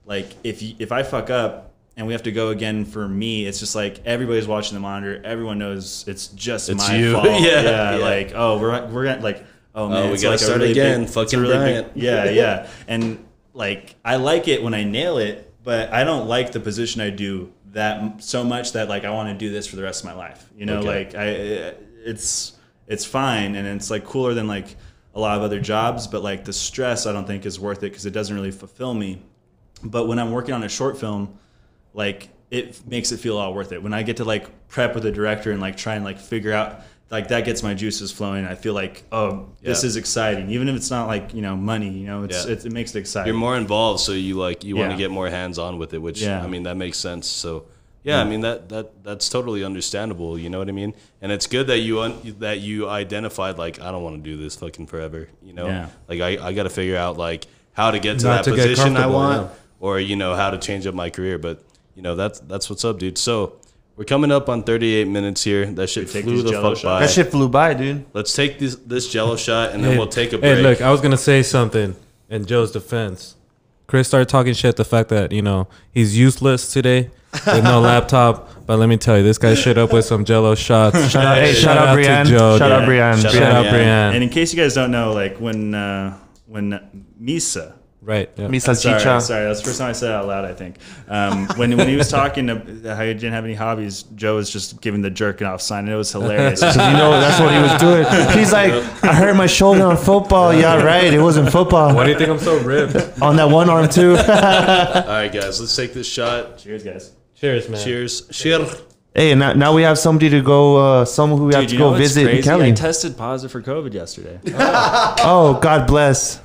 like if I fuck up and we have to go again, for me it's just like everybody's watching the monitor, everyone knows it's my you. fault. yeah, like we're gonna like, oh man, we gotta like start again. Fucking really Bryant. Yeah. And like I like it when I nail it, but I don't like the position I do that so much that like I want to do this for the rest of my life. You know, like it's fine, and it's like cooler than like a lot of other jobs, but like the stress I don't think is worth it because it doesn't really fulfill me. But when I'm working on a short film, like it makes it feel all worth it. When I get to like prep with the director and like try and like figure out, like that gets my juices flowing. I feel like, this is exciting, even if it's not like, you know, money, you know, it makes it exciting. You're more involved, so you want to get more hands on with it, which I mean that makes sense. So I mean that's totally understandable. You know what I mean? And it's good that you identified like I don't want to do this fucking forever. You know, like I got to figure out like how to get to that position I want, or you know how to change up my career. But you know that's what's up, dude. So. We're coming up on 38 minutes here. That shit flew the fuck by. That shit flew by, dude. Let's take this Jello shot, and then we'll take a break. Hey, look, I was going to say something in Joe's defense. Chris started talking shit the fact that, you know, he's useless today with no laptop. But let me tell you, this guy showed up with some Jello shots. Shout out Brian. to Joe. Shout out Brian. Shout out Brian. And in case you guys don't know, like when Misa... Right. Yeah. Misa sorry, that's the first time I said it out loud, I think. When he was talking to how he didn't have any hobbies, Joe was just giving the jerking off sign, and it was hilarious. You know, that's what he was doing. He's like, I hurt my shoulder on football. Yeah, right. It wasn't football. Why do you think I'm so ripped? On that one arm, too. All right, guys, let's take this shot. Cheers, guys. Cheers, man. Cheers. Hey, and now we have somebody to go, someone who we have to go visit in Kelly. I tested positive for COVID yesterday. Oh, God bless.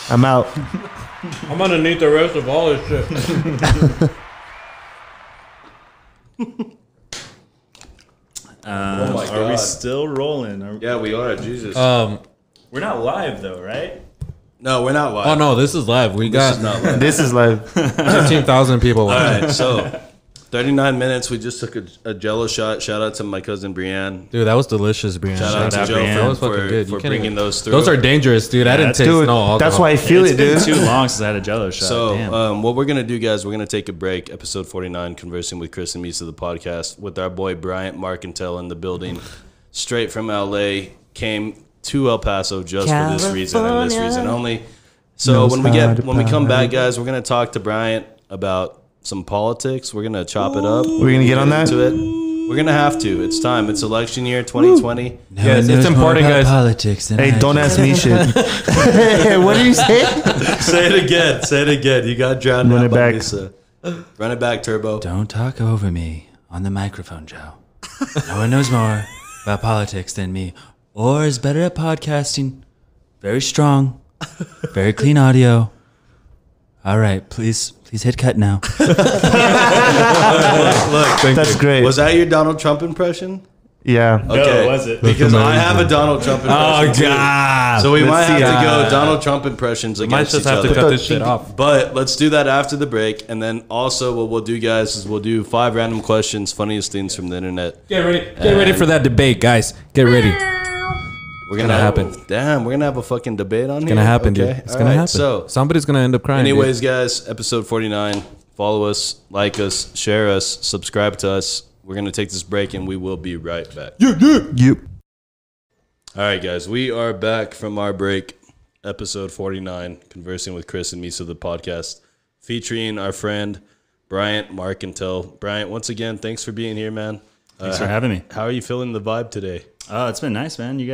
I'm out. I'm underneath the rest of all this shit. Are we still rolling? Yeah, we are. Jesus. We're not live though, right? No, we're not live. Oh no, this is live. This is not live. This is live. 15,000 people watching. All right, so 39 minutes. We just took a Jello shot. Shout out to my cousin Brienne. Dude, that was delicious, Brian. Shout out to Joe Brian. That was fucking good. for bringing those through. Those are dangerous, dude. I didn't taste no alcohol. That's why I feel it, dude. It's been too long since I had a Jello shot. So what we're going to do, guys, we're going to take a break. Episode 49, Conversing with Chris and Misa, the podcast, with our boy Bryant Marcontel in the building. Straight from L.A. Came to El Paso just for this reason and this reason only. So when we come back, guys, we're going to talk to Bryant about some politics. We're going to chop it up. We're going to get on that? To it. We're gonna have to. It's time. It's election year 2020. Yes, it's important, guys. Politics than Hey, I don't do. ask me shit. Hey, what did you say? Say it again. Say it again. You got drowned Run out it by back. Misa. Run it back, Turbo. Don't talk over me on the microphone, Joe. No one knows more about politics than me, or is better at podcasting. Very strong, very clean audio. All right, please hit cut now. Look, That's great. was that your Donald Trump impression? Yeah. Okay. No, was it? Because I have a Donald Trump impression. too. God. So we might have see. to go Donald Trump impressions Might against just each have to other. cut this shit off. But let's do that after the break. And then also what we'll do, guys, is we'll do 5 random questions, funniest things from the internet. Get ready for that debate, guys. Get ready. We're gonna happen. Damn, we're gonna have a fucking debate on here. It's gonna happen, dude. Okay. It's All gonna right, happen. So, Somebody's gonna end up crying. dude. anyways, guys, episode 49. Follow us, like us, share us, subscribe to us. We're gonna take this break, and we will be right back. Yep. All right, guys, we are back from our break, episode 49, Conversing with Chris and Misa, the podcast, featuring our friend Bryant Marcontel. Bryant, once again, thanks for being here, man. Thanks for having me. How are you feeling the vibe today? Oh, it's been nice, man. You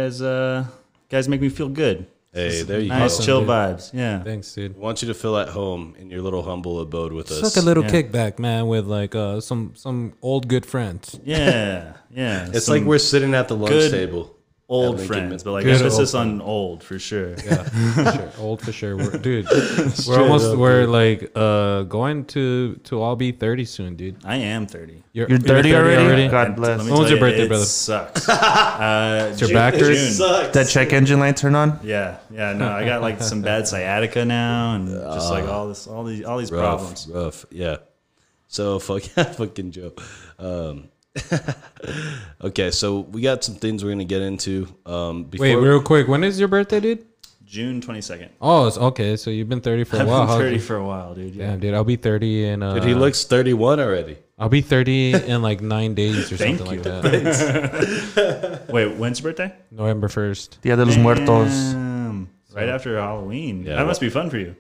guys make me feel good. Hey, there you Nice, go. chill dude. vibes. Yeah. Thanks, dude. I want you to feel at home in your little humble abode with It's us. like a little Yeah. kickback, man, with like some old good friends. Yeah. Yeah. It's Some like we're sitting at the lunch good table. old Lincoln friends, but like Good emphasis old on old for sure. Yeah, for sure. Old for sure. Dude, we're like going to all be 30 soon, dude. I am 30. You're 30 already? God And bless. let me When was tell your you, birthday, it brother? Sucks. Your back hurts? June. Sucks. That check engine light turn on? Yeah, no, I got like some bad sciatica now, and just like all these problems. Rough, yeah. So fucking Joe. Okay, so we got some things we're gonna get into. Before Wait, real quick. When is your birthday, dude? June 22nd. Oh, it's okay. So you've been 30 for a I've while. been 30 How's- for a while, dude. Yeah. Damn, dude. I'll be 30 in. Dude, he looks 31 already. I'll be 30 in like 9 days or Thank something you. like that. Wait, when's your birthday? November 1st. Dia de los Muertos. Right after Halloween. Yeah. That must be fun for you.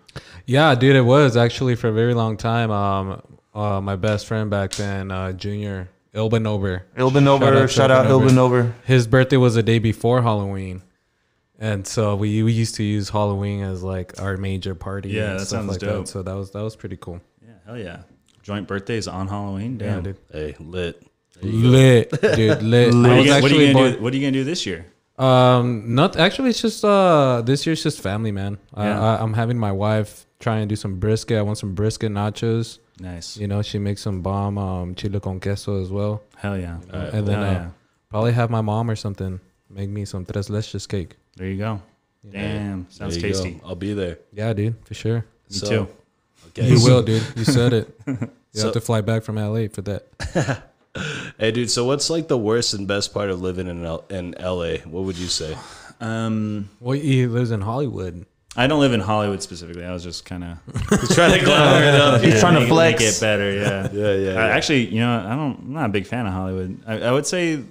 Yeah, dude. It was actually for a very long time. My best friend back then, Junior Ilbanover. Ilbanover. Shout out Ilbanover. His birthday was the day before Halloween. And so we used to use Halloween as like our major party. Yeah, and that stuff sounds like dope. That. So that was pretty cool. Yeah, hell yeah. Joint birthdays on Halloween. Yeah, Damn. dude. Hey, lit. Lit, dude, lit. What I are was you actually gonna born- do? What are you gonna do this year? Not actually. It's just this year's just family, man. Yeah. I'm having my wife try and do some brisket. I want some brisket nachos. Nice. You know, she makes some bomb chile con queso as well. Hell yeah. And then Hell yeah. probably have my mom or something make me some tres leches cake. There you go. Damn, sounds There you tasty. go. I'll be there. Yeah, dude, for sure. Me too. Okay. You will, dude. You said it. You So- have to fly back from LA for that. Hey, dude. So, what's like the worst and best part of living in LA? What would you say? Well, he lives in Hollywood. I don't live in Hollywood specifically. I was just kind of Trying to glamour it up. He's trying to flex. Make it better. Yeah. Yeah. Actually, you know, I'm not a big fan of Hollywood. I would say,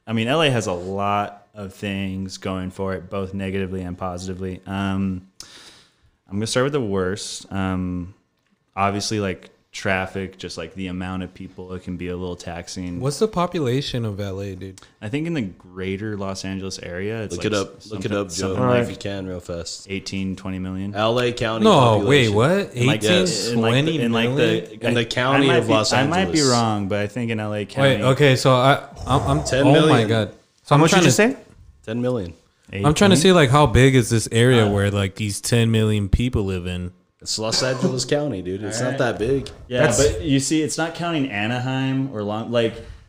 I mean, LA has a lot of things going for it, both negatively and positively. I'm gonna start with the worst. Obviously, like traffic, just like the amount of people, it can be a little taxing. What's the population of LA, dude? I think in the greater Los Angeles area, it's Look like it up. Look it up, Joe, something if you can, real fast. 18, 20 million. LA County. No, wait, population. what? 18, Like, yes. 20 in like million? In the county I might of Los I might be Angeles. wrong, but I think in LA County. Wait, okay, so I'm 10 oh my million. god. So How I'm much trying did you to say? 10 million. I'm trying to see like how big is this area where like these 10 million people live in? It's Los Angeles County, dude. It's not that big. Yeah, That's- but you see, it's not counting Anaheim or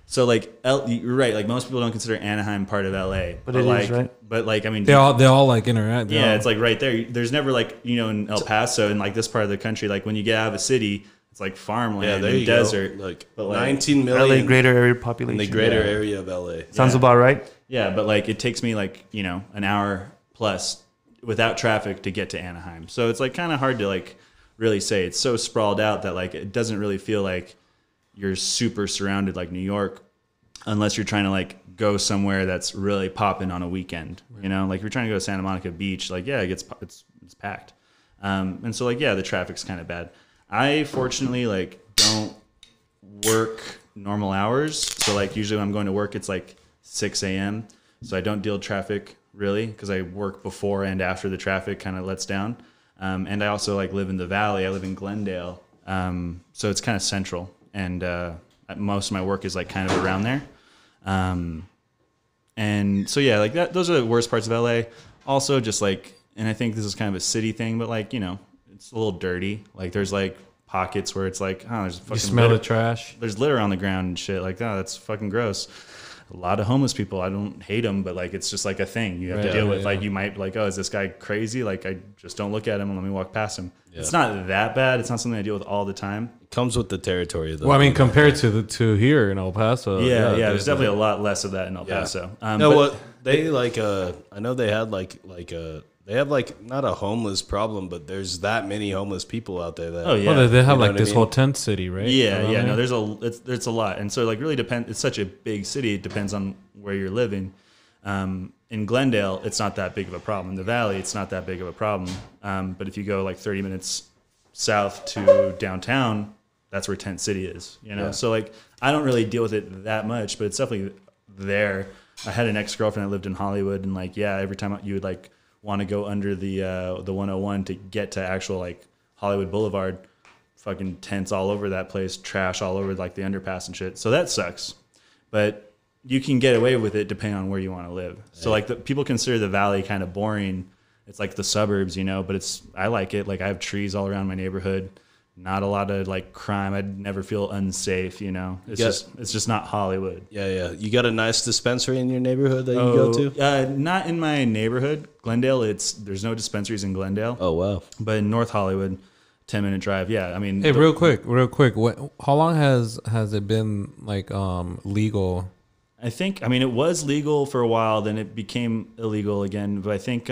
so like you're right. Like most people don't consider Anaheim part of LA, But it is, like, right? But like I mean, They all like interact. They yeah, all- it's like right there. There's never like in El Paso and like this part of the country. Like when you get out of a city, it's like farmland Yeah, there and you desert. go. Like But, like, 19 LA million greater area in population. the greater area of LA. Sounds Yeah. about right. Yeah, but like it takes me like an hour plus without traffic to get to Anaheim. So it's like kind of hard to like really say. It's so sprawled out that like it doesn't really feel like you're super surrounded like New York, unless you're trying to like go somewhere that's really popping on a weekend. You know, like if you're trying to go to Santa Monica Beach, like yeah, it's packed. And so like yeah, the traffic's kind of bad. I fortunately like don't work normal hours. So like usually when I'm going to work, it's like 6 a.m. So I don't deal with traffic really because I work before and after the traffic kind of lets down. And I also like live in the valley. I live in Glendale. So it's kind of central. And most of my work is like kind of around there. And so, yeah, like those are the worst parts of LA. Also just like, and I think this is kind of a city thing, but like, you know, it's a little dirty. Like there's like pockets where it's like, oh, there's fucking You smell litter. the trash. There's litter on the ground and shit. Like, oh, that's fucking gross. A lot of homeless people. I don't hate them, but like it's just like a thing you have to deal with. Like you might like, oh, is this guy crazy? Like I just don't look at him and let me walk past him. Yeah. It's not that bad. It's not something I deal with all the time. It comes with the territory, though. Well, I mean, compared to here in El Paso. Yeah. There's definitely a lot less of that in El Paso. No, what they like? I know they had they have like not a homeless problem, but there's that many homeless people out there. That Well, they have like this whole tent city, right? Yeah. No, it's a lot, and so like really depends. It's such a big city. It depends on where you're living. In Glendale, it's not that big of a problem. In the Valley, it's not that big of a problem. But if you go like 30 minutes south to downtown, that's where Tent City is. You know, so like I don't really deal with it that much, but it's definitely there. I had an ex-girlfriend that lived in Hollywood, and like every time you would like want to go under the 101 to get to actual like Hollywood Boulevard, fucking tents all over that place, trash all over like the underpass and shit. So that sucks, but you can get away with it depending on where you want to live. So like people consider the Valley kind of boring. It's like the suburbs, you know, but I like it. Like I have trees all around my neighborhood. Not a lot of like crime. I'd never feel unsafe, you know. It's just not Hollywood. Yeah. You got a nice dispensary in your neighborhood that you go to? Not in my neighborhood, Glendale. There's no dispensaries in Glendale. Oh wow. But in North Hollywood, 10-minute drive. Yeah, I mean. Hey, real quick. How long has it been like legal? I think it was legal for a while, then it became illegal again. But I think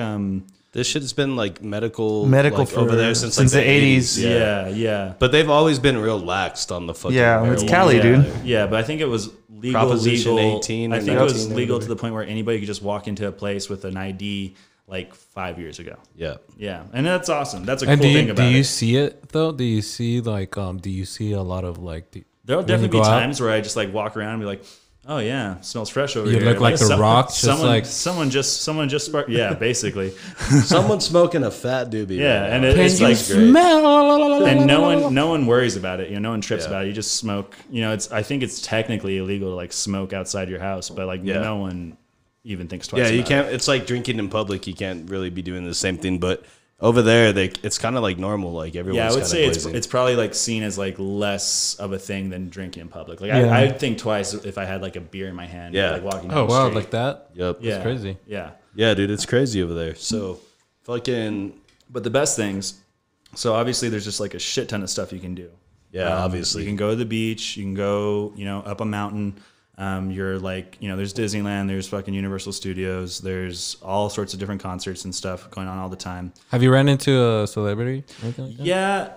this shit's been like medical like, for, over there since the like, 80s. Yeah. But they've always been real laxed on the fucking. Yeah, it's Cali, dude. Yeah, but I think it was legal. Proposition 18. I think it was legal to the point where anybody could just walk into a place with an ID like 5 years ago. Yeah, and that's awesome. That's a cool thing about it. Do you see it though? Do you see like do you see a lot of like? There'll definitely be times where I just like walk around and be like, oh yeah, smells fresh over here. You look like The Rock. Someone just sparked. Yeah, basically. Someone's smoking a fat doobie. Yeah, right and it's like smell? And no one worries about it. You know, no one trips about it. You just smoke. You know, I think it's technically illegal to like smoke outside your house, but like no one even thinks twice. Yeah, you about can't. it. It's like drinking in public. You can't really be doing the same thing, but. Over there, it's kind of like normal. Like everyone's. Yeah, I would say blazing. it's probably like seen as like less of a thing than drinking in public. Like I'd think twice if I had like a beer in my hand. Yeah. Like walking down Oh the wow, street. like that. Yep. Yeah. That's crazy. Yeah, dude, it's crazy over there. So, fucking. But the best things. So obviously, there's just like a shit ton of stuff you can do. Yeah, obviously. You can go to the beach. You can go, up a mountain. You're like, there's Disneyland, there's fucking Universal Studios, there's all sorts of different concerts and stuff going on all the time. Have you ran into a celebrity? Like that? Yeah.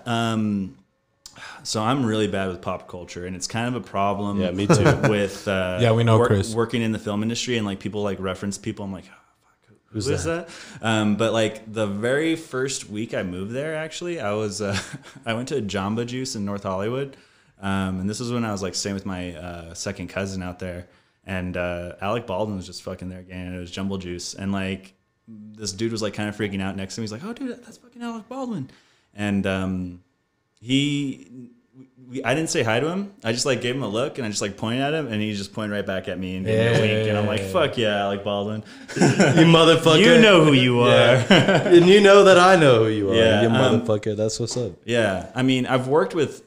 So I'm really bad with pop culture, and it's kind of a problem. Yeah, me too. With we know Chris working in the film industry, and like people like reference people. I'm like, oh, fuck, who is that? But like the very first week I moved there, actually, I went to Jamba Juice in North Hollywood. And this was when I was like staying with my second cousin out there, and Alec Baldwin was just fucking there again. And it was Jumble Juice, and like this dude was like kind of freaking out next to me. He's like, "Oh, dude, that's fucking Alec Baldwin," and I didn't say hi to him. I just like gave him a look, and I just like pointed at him, and he just pointed right back at me and gave me a wink. And I'm like, "Fuck yeah, Alec Baldwin, you motherfucker! You know who you are, and you know that I know who you are. Yeah, you motherfucker. That's what's up." Yeah, I mean, I've worked with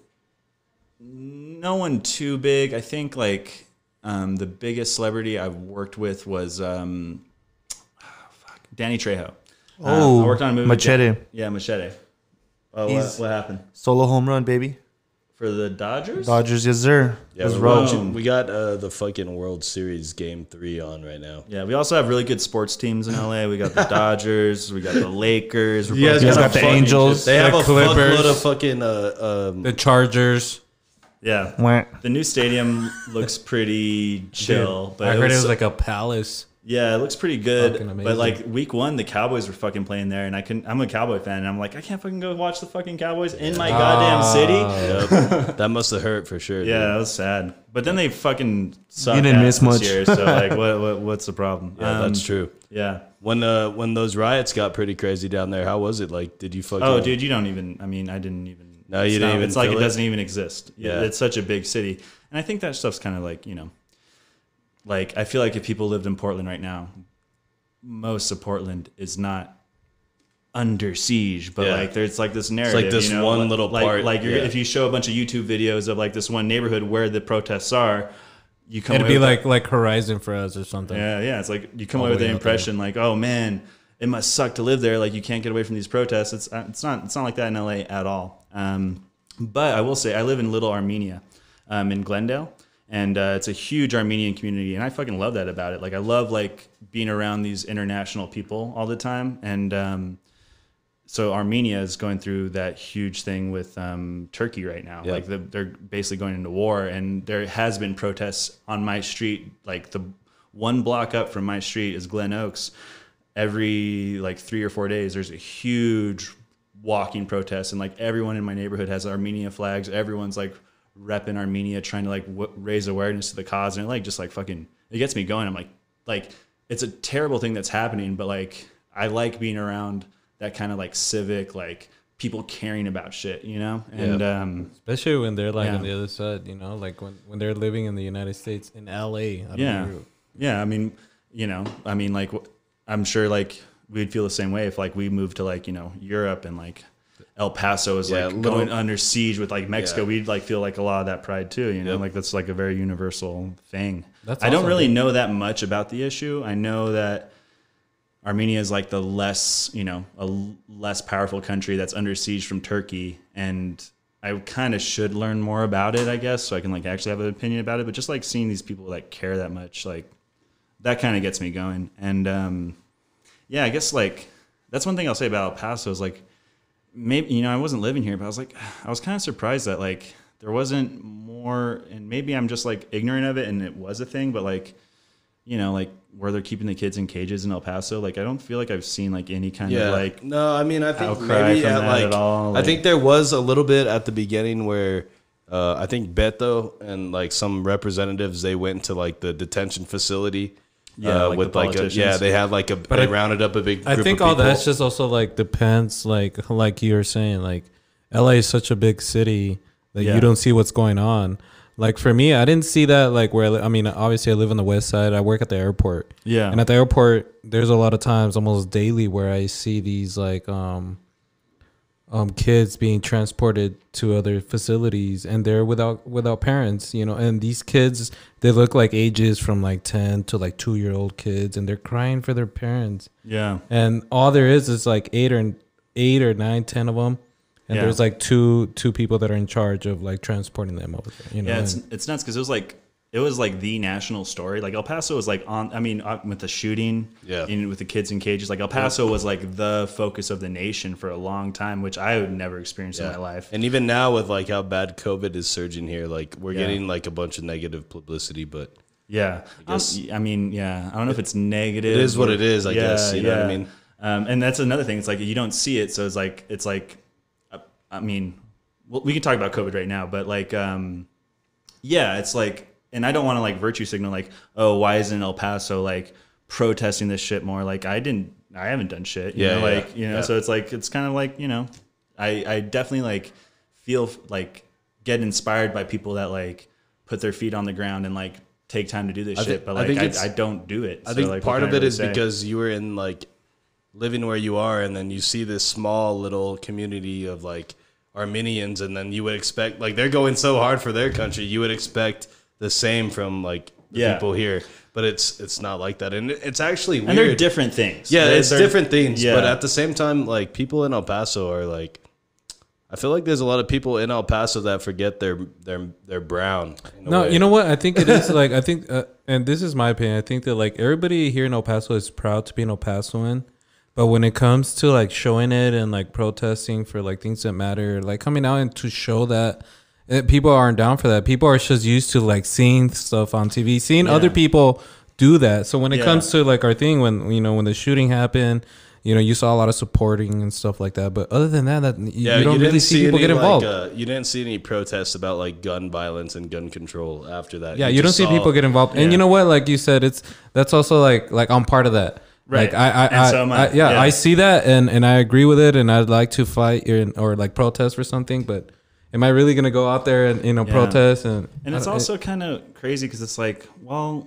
no one too big. I think like the biggest celebrity I've worked with was Danny Trejo. I worked on a movie. Machete. Machete. Oh, what happened? Solo home run, baby. For the Dodgers? Dodgers, yes sir. Yeah, we got the fucking World Series Game 3 on right now. Yeah, we also have really good sports teams in LA. We got the Dodgers, we got the Lakers. You guys got the Angels. They have a Clippers. fuckload of fucking the Chargers. Yeah. The new stadium looks pretty chill. But I heard it was like a palace. Yeah, it looks pretty good. Fucking amazing. But like week 1, the Cowboys were fucking playing there, and I'm a Cowboy fan, and I'm like, I can't fucking go watch the fucking Cowboys in my goddamn city. Yep. That must have hurt for sure. Yeah, dude. that was sad. But then they fucking sucked You didn't ass miss much. this year, so like, what's the problem? Yeah, that's true. Yeah. When those riots got pretty crazy down there, how was it? Like, did you fucking? Oh, dude, you don't even. I mean, I didn't even. No, you didn't even It's like feel it it? doesn't even exist. Yeah. It's such a big city, and I think that stuff's kind of like like I feel like if people lived in Portland right now, most of Portland is not under siege, but Yeah. like there's like this narrative. like this one little part, Like yeah. if you show a bunch of YouTube videos of like this one neighborhood where the protests are, you come. It'd away be with like Horizon for us or something. yeah. It's like you come All away the with the way out there. impression like, oh man, it must suck to live there. Like you can't get away from these protests. It's not like that in LA at all. But I will say I live in Little Armenia, in Glendale, and it's a huge Armenian community, and I fucking love that about it. Like I love like being around these international people all the time, and so Armenia is going through that huge thing with Turkey right now. Yeah. Like they're basically going into war, and there has been protests on my street. Like the one block up from my street is Glen Oaks. Every like 3 or 4 days, there's a huge walking protest, and like everyone in my neighborhood has Armenia flags. Everyone's like repping Armenia, trying to like raise awareness to the cause, and it like just like fucking it gets me going. I'm like it's a terrible thing that's happening, but like I like being around that kind of like civic, like people caring about shit, and Especially when they're like Yeah. on the other side, like when they're living in the United States in LA. I don't know. yeah. I mean, like I'm sure like we'd feel the same way if like we moved to like Europe, and like El Paso is like going under siege with like Mexico. Yeah. We'd like feel like a lot of that pride too, Yep. like that's like a very universal thing. That's I don't awesome, really dude. know that much about the issue. I know that Armenia is like the less, a less powerful country that's under siege from Turkey, and I kind of should learn more about it, I guess, so I can like actually have an opinion about it. But just like seeing these people like care that much, like that kind of gets me going. And yeah, I guess like that's one thing I'll say about El Paso is like maybe I wasn't living here, but I was kind of surprised that like there wasn't more, and maybe I'm just like ignorant of it and it was a thing, but like like where they're keeping the kids in cages in El Paso, like I don't feel like I've seen like any kind of like no, I mean I think outcry maybe from at that like at all, I think there was a little bit at the beginning where I think Beto and like some representatives, they went to like the detention facility. Like with the like politicians. they had like they rounded up a big group I think of all people. that's just also like depends, like you were saying, like LA is such a big city that Yeah. you don't see what's going on. Like for me, I didn't see that like where I mean, obviously I live on the west side. I work at the airport. Yeah. And at the airport, there's a lot of times, almost daily, where I see these like kids being transported to other facilities, and they're without parents, and these kids, they look like ages from like 10 to like 2-year-old kids, and they're crying for their parents. Yeah. And all there is like 8 or 9, 10 of them. And Yeah. there's like two people that are in charge of like transporting them over there. Yeah, it's nuts because it was like the national story. Like El Paso was like with the shooting, with the kids in cages. Like El Paso was like the focus of the nation for a long time, which I would never experience in my life. And even now with like how bad COVID is surging here, like we're getting like a bunch of negative publicity, but Yeah, I don't know if it's negative. it is what it is, I guess. You know what I mean? And that's another thing. It's like you don't see it, so it's like. I mean, well, we can talk about COVID right now, but like, it's like, and I don't want to like virtue signal like, oh, why isn't El Paso like protesting this shit more? Like I haven't done shit, you know, so it's like, it's kind of like, I definitely like feel like get inspired by people that like put their feet on the ground and like take time to do this shit. But like, I don't do it. I So, think like, part what of can I it really is say? because you were in like living where you are, and then you see this small little community of like Armenians, and then you would expect like they're going so hard for their country, you would expect the same from like the people here, but it's not like that, and it's actually weird. And they're different things. Yeah, it's They're- different things, yeah. but at the same time, like people in El Paso are like, I feel like there's a lot of people in El Paso that forget they're brown. No, you know what? I think it is like, I think, and this is my opinion, I think that like everybody here in El Paso is proud to be an El Pasoan. But when it comes to like showing it and like protesting for like things that matter, like coming out and to show that people aren't down for that. People are just used to like seeing stuff on TV, seeing other people do that. So when it Yeah. comes to like our thing, when when the shooting happened, you saw a lot of supporting and stuff like that. But other than that, you don't didn't really see people any, get involved. you didn't see any protests about like gun violence and gun control after that. Yeah, you don't just see saw- people get involved. And Yeah. you know what? Like you said, that's also like I'm part of that. Right. Like I So am I. yeah, Yeah. I see that and I agree with it, and I'd like to fight or like protest for something. But am I really gonna go out there and protest? And it's also kind of crazy because it's like, well,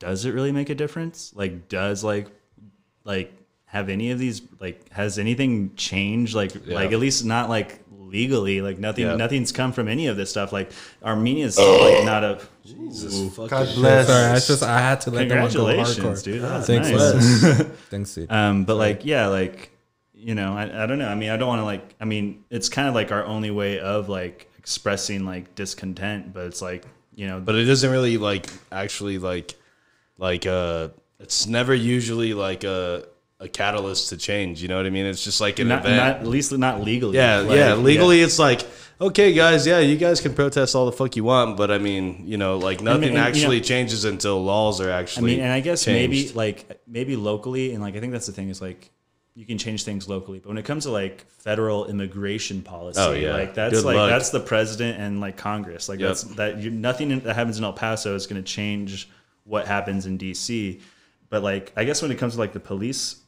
does it really make a difference? Like, does like have any of these has anything changed? Like at least not like legally. Like nothing's come from any of this stuff. Like Armenia's like not a. Jesus fucking God shit. bless. Sorry, I had to let that one go Congratulations, hardcore. dude. That's Thanks, nice. man. Thanks, dude. But like, yeah, like, I don't know. I mean, I don't want to it's kind of like our only way of like expressing like discontent, but it's like, But it isn't really like actually like it's never usually like a catalyst to change. You know what I mean? It's just like an not, event. at least not legally. Yeah, Like, yeah. Legally, it's like, okay, guys, yeah, you guys can protest all the fuck you want, but I mean, like nothing and, actually changes until laws are I actually. mean, and I guess changed. maybe locally, and like I think that's the thing is like you can change things locally, but when it comes to like federal immigration policy, Oh, yeah. like that's Good like luck. that's the president and like Congress, like Yep. nothing that happens in El Paso is going to change what happens in DC. But like I guess when it comes to like the police,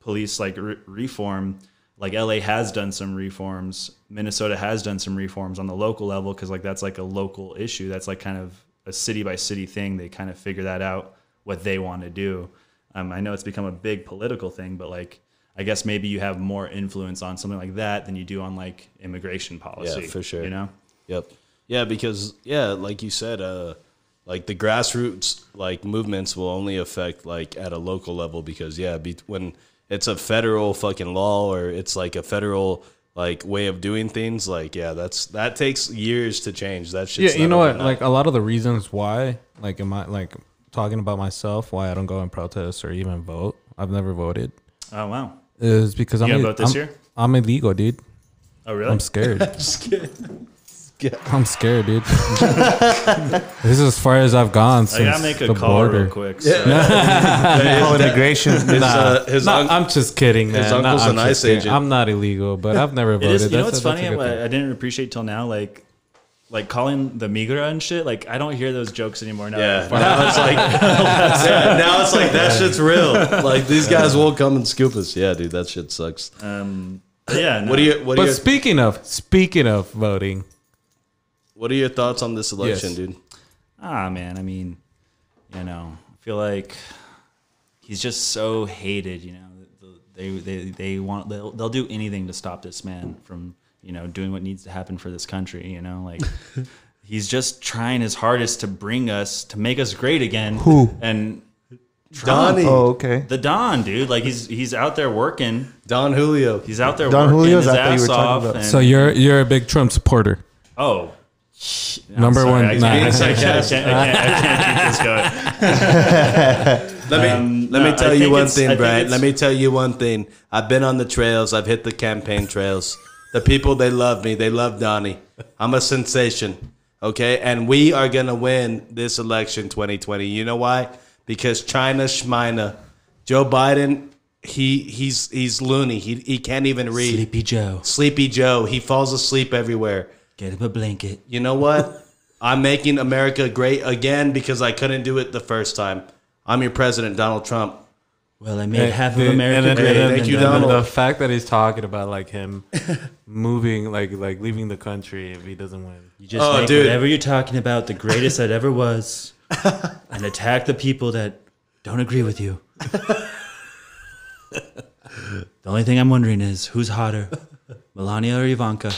police like reform. Like LA has done some reforms. Minnesota has done some reforms on the local level because like that's like a local issue. That's like kind of a city by city thing. They kind of figure that out what they want to do. I know it's become a big political thing, but like I guess maybe you have more influence on something like that than you do on like immigration policy. Yeah, for sure. Yep. Yeah, because like you said, like the grassroots like movements will only affect like at a local level because when it's a federal fucking law or it's like a federal like way of doing things, like that takes years to change. That shit's Yeah, you know not what? overnight. Like a lot of the reasons why, like, am I like talking about myself, why I don't go and protest or even vote? I've never voted. Oh wow. Is because You gonna vote this year? I'm illegal, dude. Oh really? I'm scared. Just kidding. I'm scared, dude. This is as far as I've gone I since gotta make a the call border. real quick. So. Call immigration. His I'm just kidding, man. his uncle's I'm an just ICE kidding. agent. I'm not illegal, but I've never It voted. is, you know That's what's a funny? good thing. I didn't appreciate till now, like calling the migra and shit. Like I don't hear those jokes anymore. Now Yeah, now it's like now it's like that shit's real. Like these guys will come and scoop us. Yeah, dude, that shit sucks. yeah. No. What are But your speaking of voting, what are your thoughts on this election, Yes. dude? Man. I mean, I feel like he's just so hated. They'll do anything to stop this man from doing what needs to happen for this country. Like he's just trying his hardest to make us great again. Who? And Trump. Donnie. Oh, okay. The Don, dude. Like he's out there working. Don Julio. He's out there Don working Julio's his I thought you ass were talking off. about. And, so you're a big Trump supporter. oh. Number Sorry, one. I Nah. can't keep this going. Let me tell I you think one it's- I thing, think Brian. it's- Let me tell you one thing. I've been on the trails. I've hit the campaign trails. The people, they love me. They love Donnie. I'm a sensation. Okay? And we are going to win this election 2020. You know why? Because China Schmina. Joe Biden, he's loony. He can't even read. Sleepy Joe. Sleepy Joe. He falls asleep everywhere. Get him a blanket. You know what? I'm making America great again because I couldn't do it the first time. I'm your president, Donald Trump. Well, I made half of Dude, America and then- great. and then- Thank you, and then Donald. The fact that he's talking about like him moving, like leaving the country if he doesn't win. You just Oh, make dude. whatever you're talking about the greatest that ever was and attack the people that don't agree with you. The only thing I'm wondering is who's hotter, Melania or Ivanka?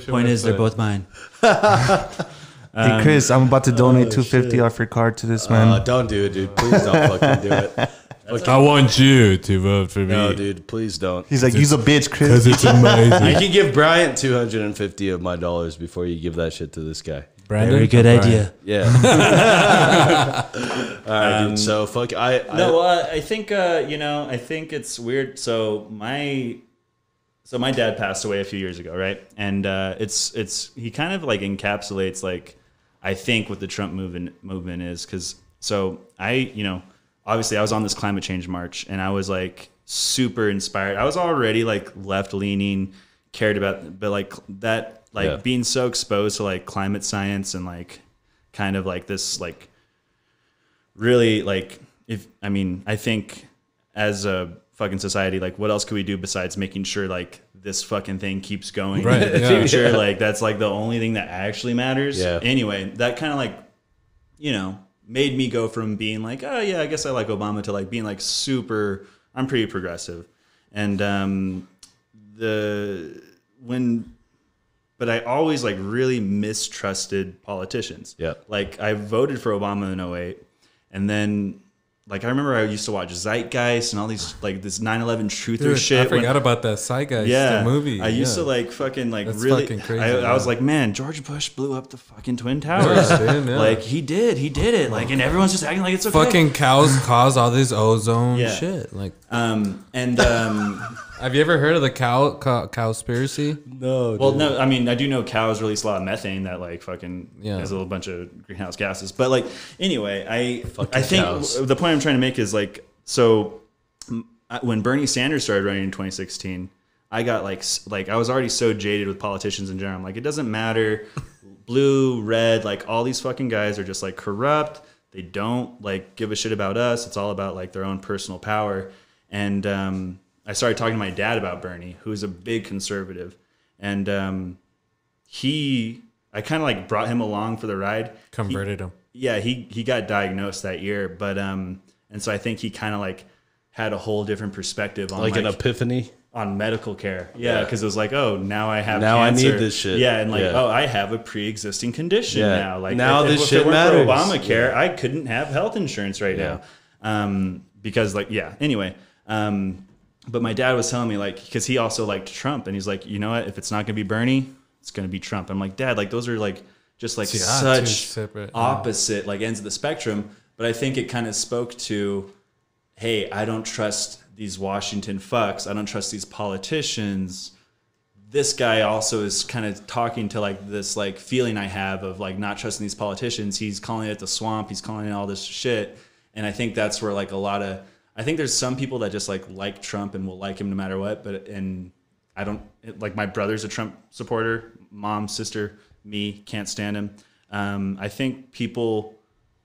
Point is, they're both mine. Hey Chris, I'm about to donate $250 off your card to this man. Don't do it, dude. Please don't fucking do it. I want you to vote for me. No, dude, please don't. He's like, "You's a bitch, Chris." Because it's amazing. You can give Bryant 250 of my dollars before you give that shit to this guy. Brandon, Very good or Brian? idea. Yeah. All right, dude. So fuck. No, I think I think it's weird. So my dad passed away a few years ago, right? And it's he kind of like encapsulates like I think what the Trump movement is because So obviously I was on this climate change march and I was like super inspired. I was already like left leaning, cared about, but like that, like being so exposed to like climate science and like kind of like this, like really like, I think as a fucking society, like what else could we do besides making sure like this fucking thing keeps going in the future? Like that's like the only thing that actually matters. Yeah. Anyway, that kind of like, made me go from being like, oh yeah, I guess I like Obama to like being like super, I'm pretty progressive. And but I always like really mistrusted politicians. Yeah. Like I voted for Obama in 2008 and then like I remember I used to watch Zeitgeist and all these like this 9/11 truther shit. I forgot about that Zeitgeist the movie. I used to like fucking like that's really fucking crazy. I was like, man, George Bush blew up the fucking Twin Towers. Like he did it. Like and everyone's just acting like it's okay. Fucking cows cause all this ozone shit. Like have you ever heard of the cowspiracy? No. Well, no. I mean, I do know cows release a lot of methane that like fucking has a little bunch of greenhouse gases. But like, anyway, I think the point I'm trying to make is like, so when Bernie Sanders started running in 2016, I got like I was already so jaded with politicians in general. I'm like, it doesn't matter, blue, red, like all these fucking guys are just like corrupt. They don't like give a shit about us. It's all about like their own personal power. And I started talking to my dad about Bernie, who's a big conservative. And I kind of like brought him along for the ride. Converted him. Yeah, he got diagnosed that year. But, and so I think he kind of like had a whole different perspective on like an epiphany on medical care. Yeah. Cause it was like, oh, now I have now cancer. I need this shit. Yeah. And like, oh, I have a pre-existing condition now. Like now if this shit matters. For Obamacare, I couldn't have health insurance right now. Because like, anyway, but my dad was telling me like, because he also liked Trump, and he's like, you know what? If it's not gonna be Bernie, it's gonna be Trump. I'm like, Dad, like those are like just like such separate, opposite like ends of the spectrum. But I think it kind of spoke to, hey, I don't trust these Washington fucks. I don't trust these politicians. This guy also is kind of talking to like this like feeling I have of like not trusting these politicians. He's calling it the swamp. He's calling it all this shit. And I think that's where like I think there's some people that just like Trump and will like him no matter what. And I don't like, my brother's a Trump supporter, mom, sister, me can't stand him. I think people,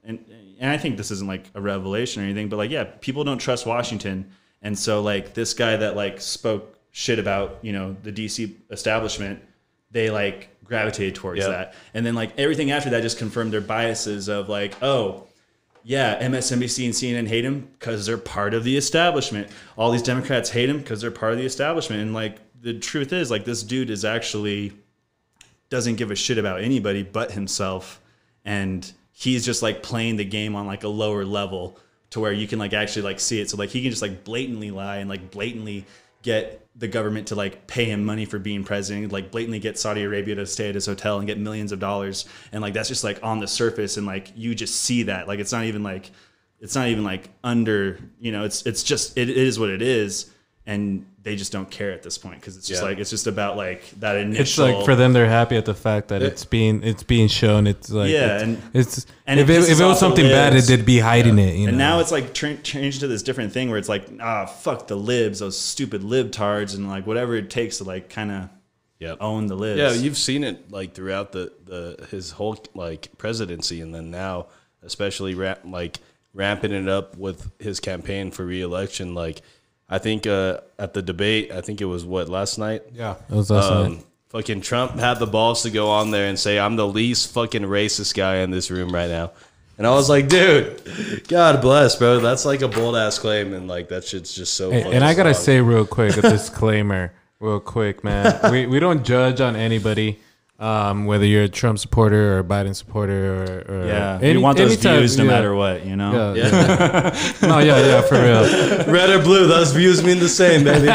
and I think this isn't like a revelation or anything, but like, people don't trust Washington. And so like this guy that like spoke shit about, the DC establishment, they like gravitated towards that. And then like everything after that just confirmed their biases of like, oh, yeah, MSNBC and CNN hate him because they're part of the establishment. All these Democrats hate him because they're part of the establishment. And like the truth is, like this dude is actually doesn't give a shit about anybody but himself, and he's just like playing the game on like a lower level to where you can like actually like see it. So like he can just like blatantly lie and like blatantly get the government to like pay him money for being president, like blatantly get Saudi Arabia to stay at his hotel and get millions of dollars. And like, that's just like on the surface. And like, you just see that, like, it's not even like under, it's just, it is what it is. And they just don't care at this point. Cause it's just like, it's just about like that initial. It's like for them, they're happy at the fact that it's being shown. It's like, and if it was something bad, they'd be hiding it. And now it's like changed to this different thing where it's like, fuck the libs, those stupid libtards, and like whatever it takes to like kind of own the libs. Yeah, you've seen it like throughout his whole like presidency, and then now especially ramping it up with his campaign for re-election. Like I think at the debate, I think it was last night? Yeah, it was last night. Fucking Trump had the balls to go on there and say, I'm the least fucking racist guy in this room right now. And I was like, dude, God bless, bro. That's like a bold ass claim, and like that shit's just so. And I gotta say real quick, a disclaimer, real quick, man. We don't judge on anybody, whether you're a Trump supporter or a Biden supporter or you want those views no matter what, you know. No, for real. Red or blue, those views mean the same, baby.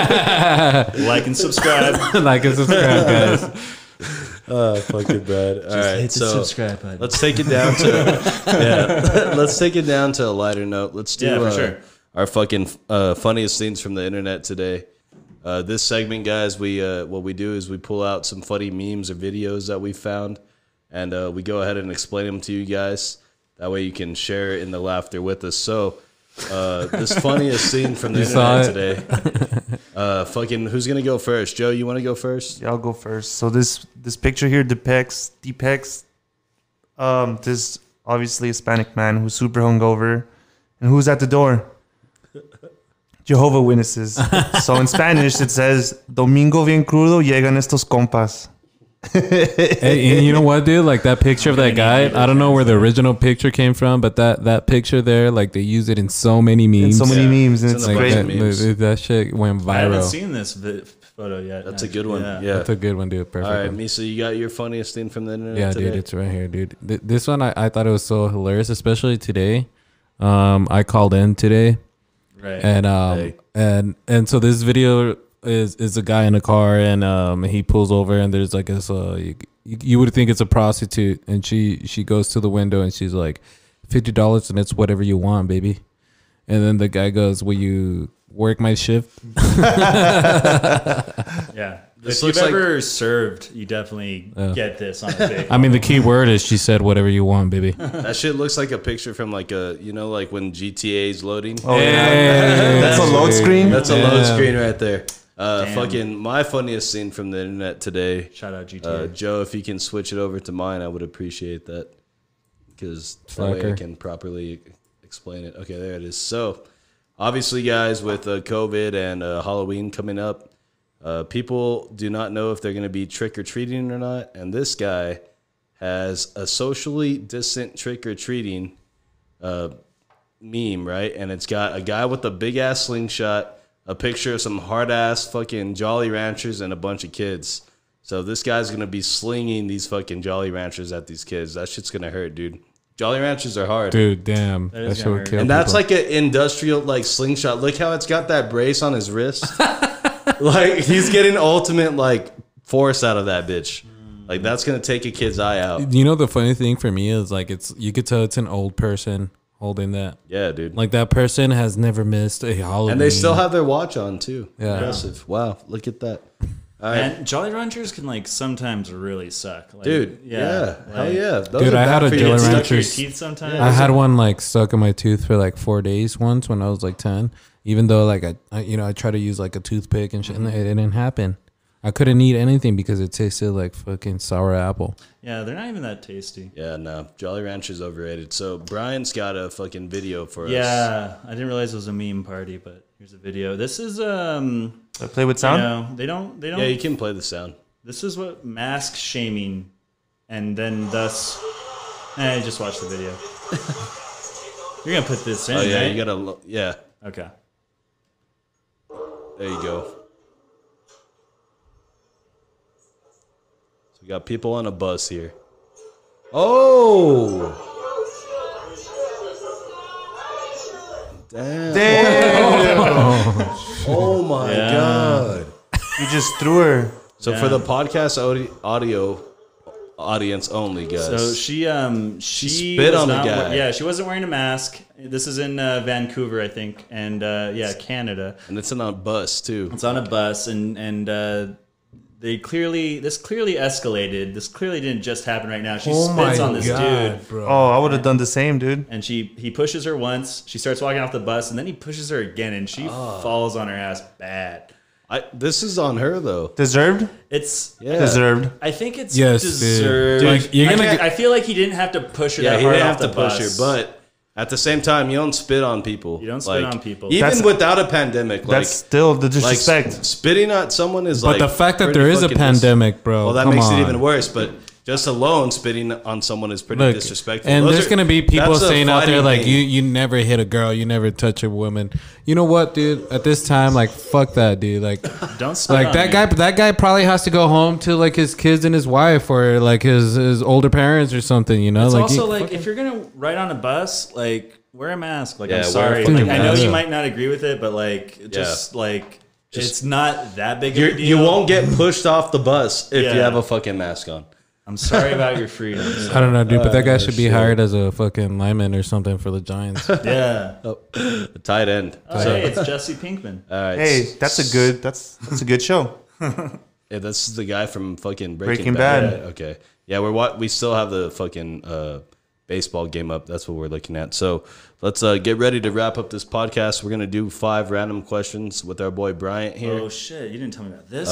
Like and subscribe, guys. Oh, fucking bad. All right, hit the subscribe button. Let's take it down to let's take it down to a lighter note. Let's do for sure. Our fucking funniest things from the internet today. This segment, guys, what we do is we pull out some funny memes or videos that we found, and we go ahead and explain them to you guys. That way you can share in the laughter with us. So, this funniest scene from the saw internet today. Fucking, who's gonna go first? Joe, you want to go first? Yeah, I'll go first. So this picture here depicts this obviously Hispanic man who's super hungover, and who's at the door? Jehovah Witnesses. So in Spanish it says, "Domingo bien crudo llegan estos compas." Hey, and you know what, dude? Like that picture of that guy. I don't know where the original picture came from, but that picture there, like they use it in so many memes. And so many memes, and It's it's in a great. bunch of memes. That shit went I haven't viral. seen this photo yet. That's a good one. Yeah. That's a good one, dude. Perfect. All right, one. Misa, you got your funniest thing from the internet Yeah, today? dude, it's right here, dude. This one I thought it was so hilarious, especially today. I called in today, Right. and so this video is a guy in a car, and he pulls over, and there's like this you would think it's a prostitute, and she goes to the window and she's like, $50 and it's whatever you want, baby. And then the guy goes, "Will you work my shift?" Yeah. This If looks you've like- ever served, you definitely get this on a big. I mean, the key word is she said, "Whatever you want, baby." That shit looks like a picture from like like when GTA's loading. Oh yeah, that's a load screen. That's a load Yeah. screen right there. Damn. Fucking my funniest scene from the internet today. Shout out GTA. Joe, if you can switch it over to mine, I would appreciate that, because that way I Slacker. can properly explain it. Okay, there it is. So, obviously, guys, with COVID and Halloween coming up, people do not know if they're going to be trick or treating or not. And this guy has a socially distant trick or treating meme, right? And it's got a guy with a big ass slingshot, a picture of some hard ass fucking Jolly Ranchers, and a bunch of kids. So this guy's gonna be slinging these fucking Jolly Ranchers at these kids. That shit's gonna hurt, dude. Jolly Ranchers are hard. Dude, damn, That is that shit gonna would hurt. kill And that's people. like an industrial like slingshot. Look how it's got that brace on his wrist. Like he's getting ultimate like force out of that bitch. Like that's gonna take a kid's eye out. You know, the funny thing for me is like you could tell it's an old person holding that. Yeah, dude. Like that person has never missed a Halloween. And they still have their watch on too. Yeah. Impressive. Wow, look at that. All right. And Jolly Ranchers can like sometimes really suck. Like, Dude, yeah. Hell like, yeah. Those Dude, are I bad had a for It your Jolly gets teeth. stuck to your Ranchers. teeth sometimes. I had one like stuck in my tooth for like 4 days once when I was like 10. Even though like I tried to use like a toothpick and shit, and it didn't happen. I couldn't eat anything because it tasted like fucking sour apple. Yeah, they're not even that tasty. Yeah, no. Jolly Rancher's overrated. So Brian's got a fucking video for us. Yeah, I didn't realize it was a meme party, but here's a video. This is I play with you sound. know, they don't Yeah, you can play the sound. This is what mask shaming, and then thus. Just watch the video. You're gonna put this in, Oh yeah, right? you gotta. Yeah, Okay. there you go. So we got people on a bus here. Oh. Damn. Oh my Yeah. god. You just threw her. So for the podcast audio audience only, guys. So she spit was on the not guy. yeah, she wasn't wearing a mask. This is in Vancouver, I think, and Canada. And it's on a bus too. It's on a bus, and this clearly escalated. This clearly didn't just happen right now. She spits on this dude. bro. Oh, I would have done the same, dude. And he pushes her once. She starts walking off the bus, and then he pushes her again, and she falls on her ass bad. This is on her though. Deserved. It's Yeah. Deserved. I think it's Yes, dude. deserved. Like, you're gonna I feel like he didn't have to push her. Yeah, that he hard didn't off have to the push bus. her, but at the same time, you don't spit on people. You don't spit on people. Even That's- without a pandemic. Like, That's still the like disrespect. spitting at someone is But like. the fact that pretty there is a fucking pandemic, bro. Well, that come makes on. it even worse. But just alone spitting on someone is pretty Look, disrespectful. and Those there's are- gonna be people that's a saying out there fighting like thing. you never hit a girl, you never touch a woman. You know what, dude? At this time, like fuck that, dude. Like, Don't spit like on that me. guy. That guy probably has to go home to like his kids and his wife, or like his older parents or something. You know, It's like also you- like if you're gonna ride on a bus, like wear a mask. Like Yeah, I'm wear a sorry, fucking like, I know mask. you might not agree with it, but like just like it's not that big of a deal. You won't get pushed off the bus if you Yeah. have a fucking mask on. I'm sorry about your freedom. I don't know, dude. But that guy should be shit. hired as a fucking lineman or something for the Giants. Yeah. A tight end. Oh, hey, it's Jesse Pinkman. All right. Hey, that's a good show. Yeah, this is the guy from fucking Breaking Bad. Bad. Yeah, okay. Yeah, we still have the fucking baseball game up. That's what we're looking at. So let's get ready to wrap up this podcast. We're gonna do 5 random questions with our boy Bryant here. Oh shit! You didn't tell me about this.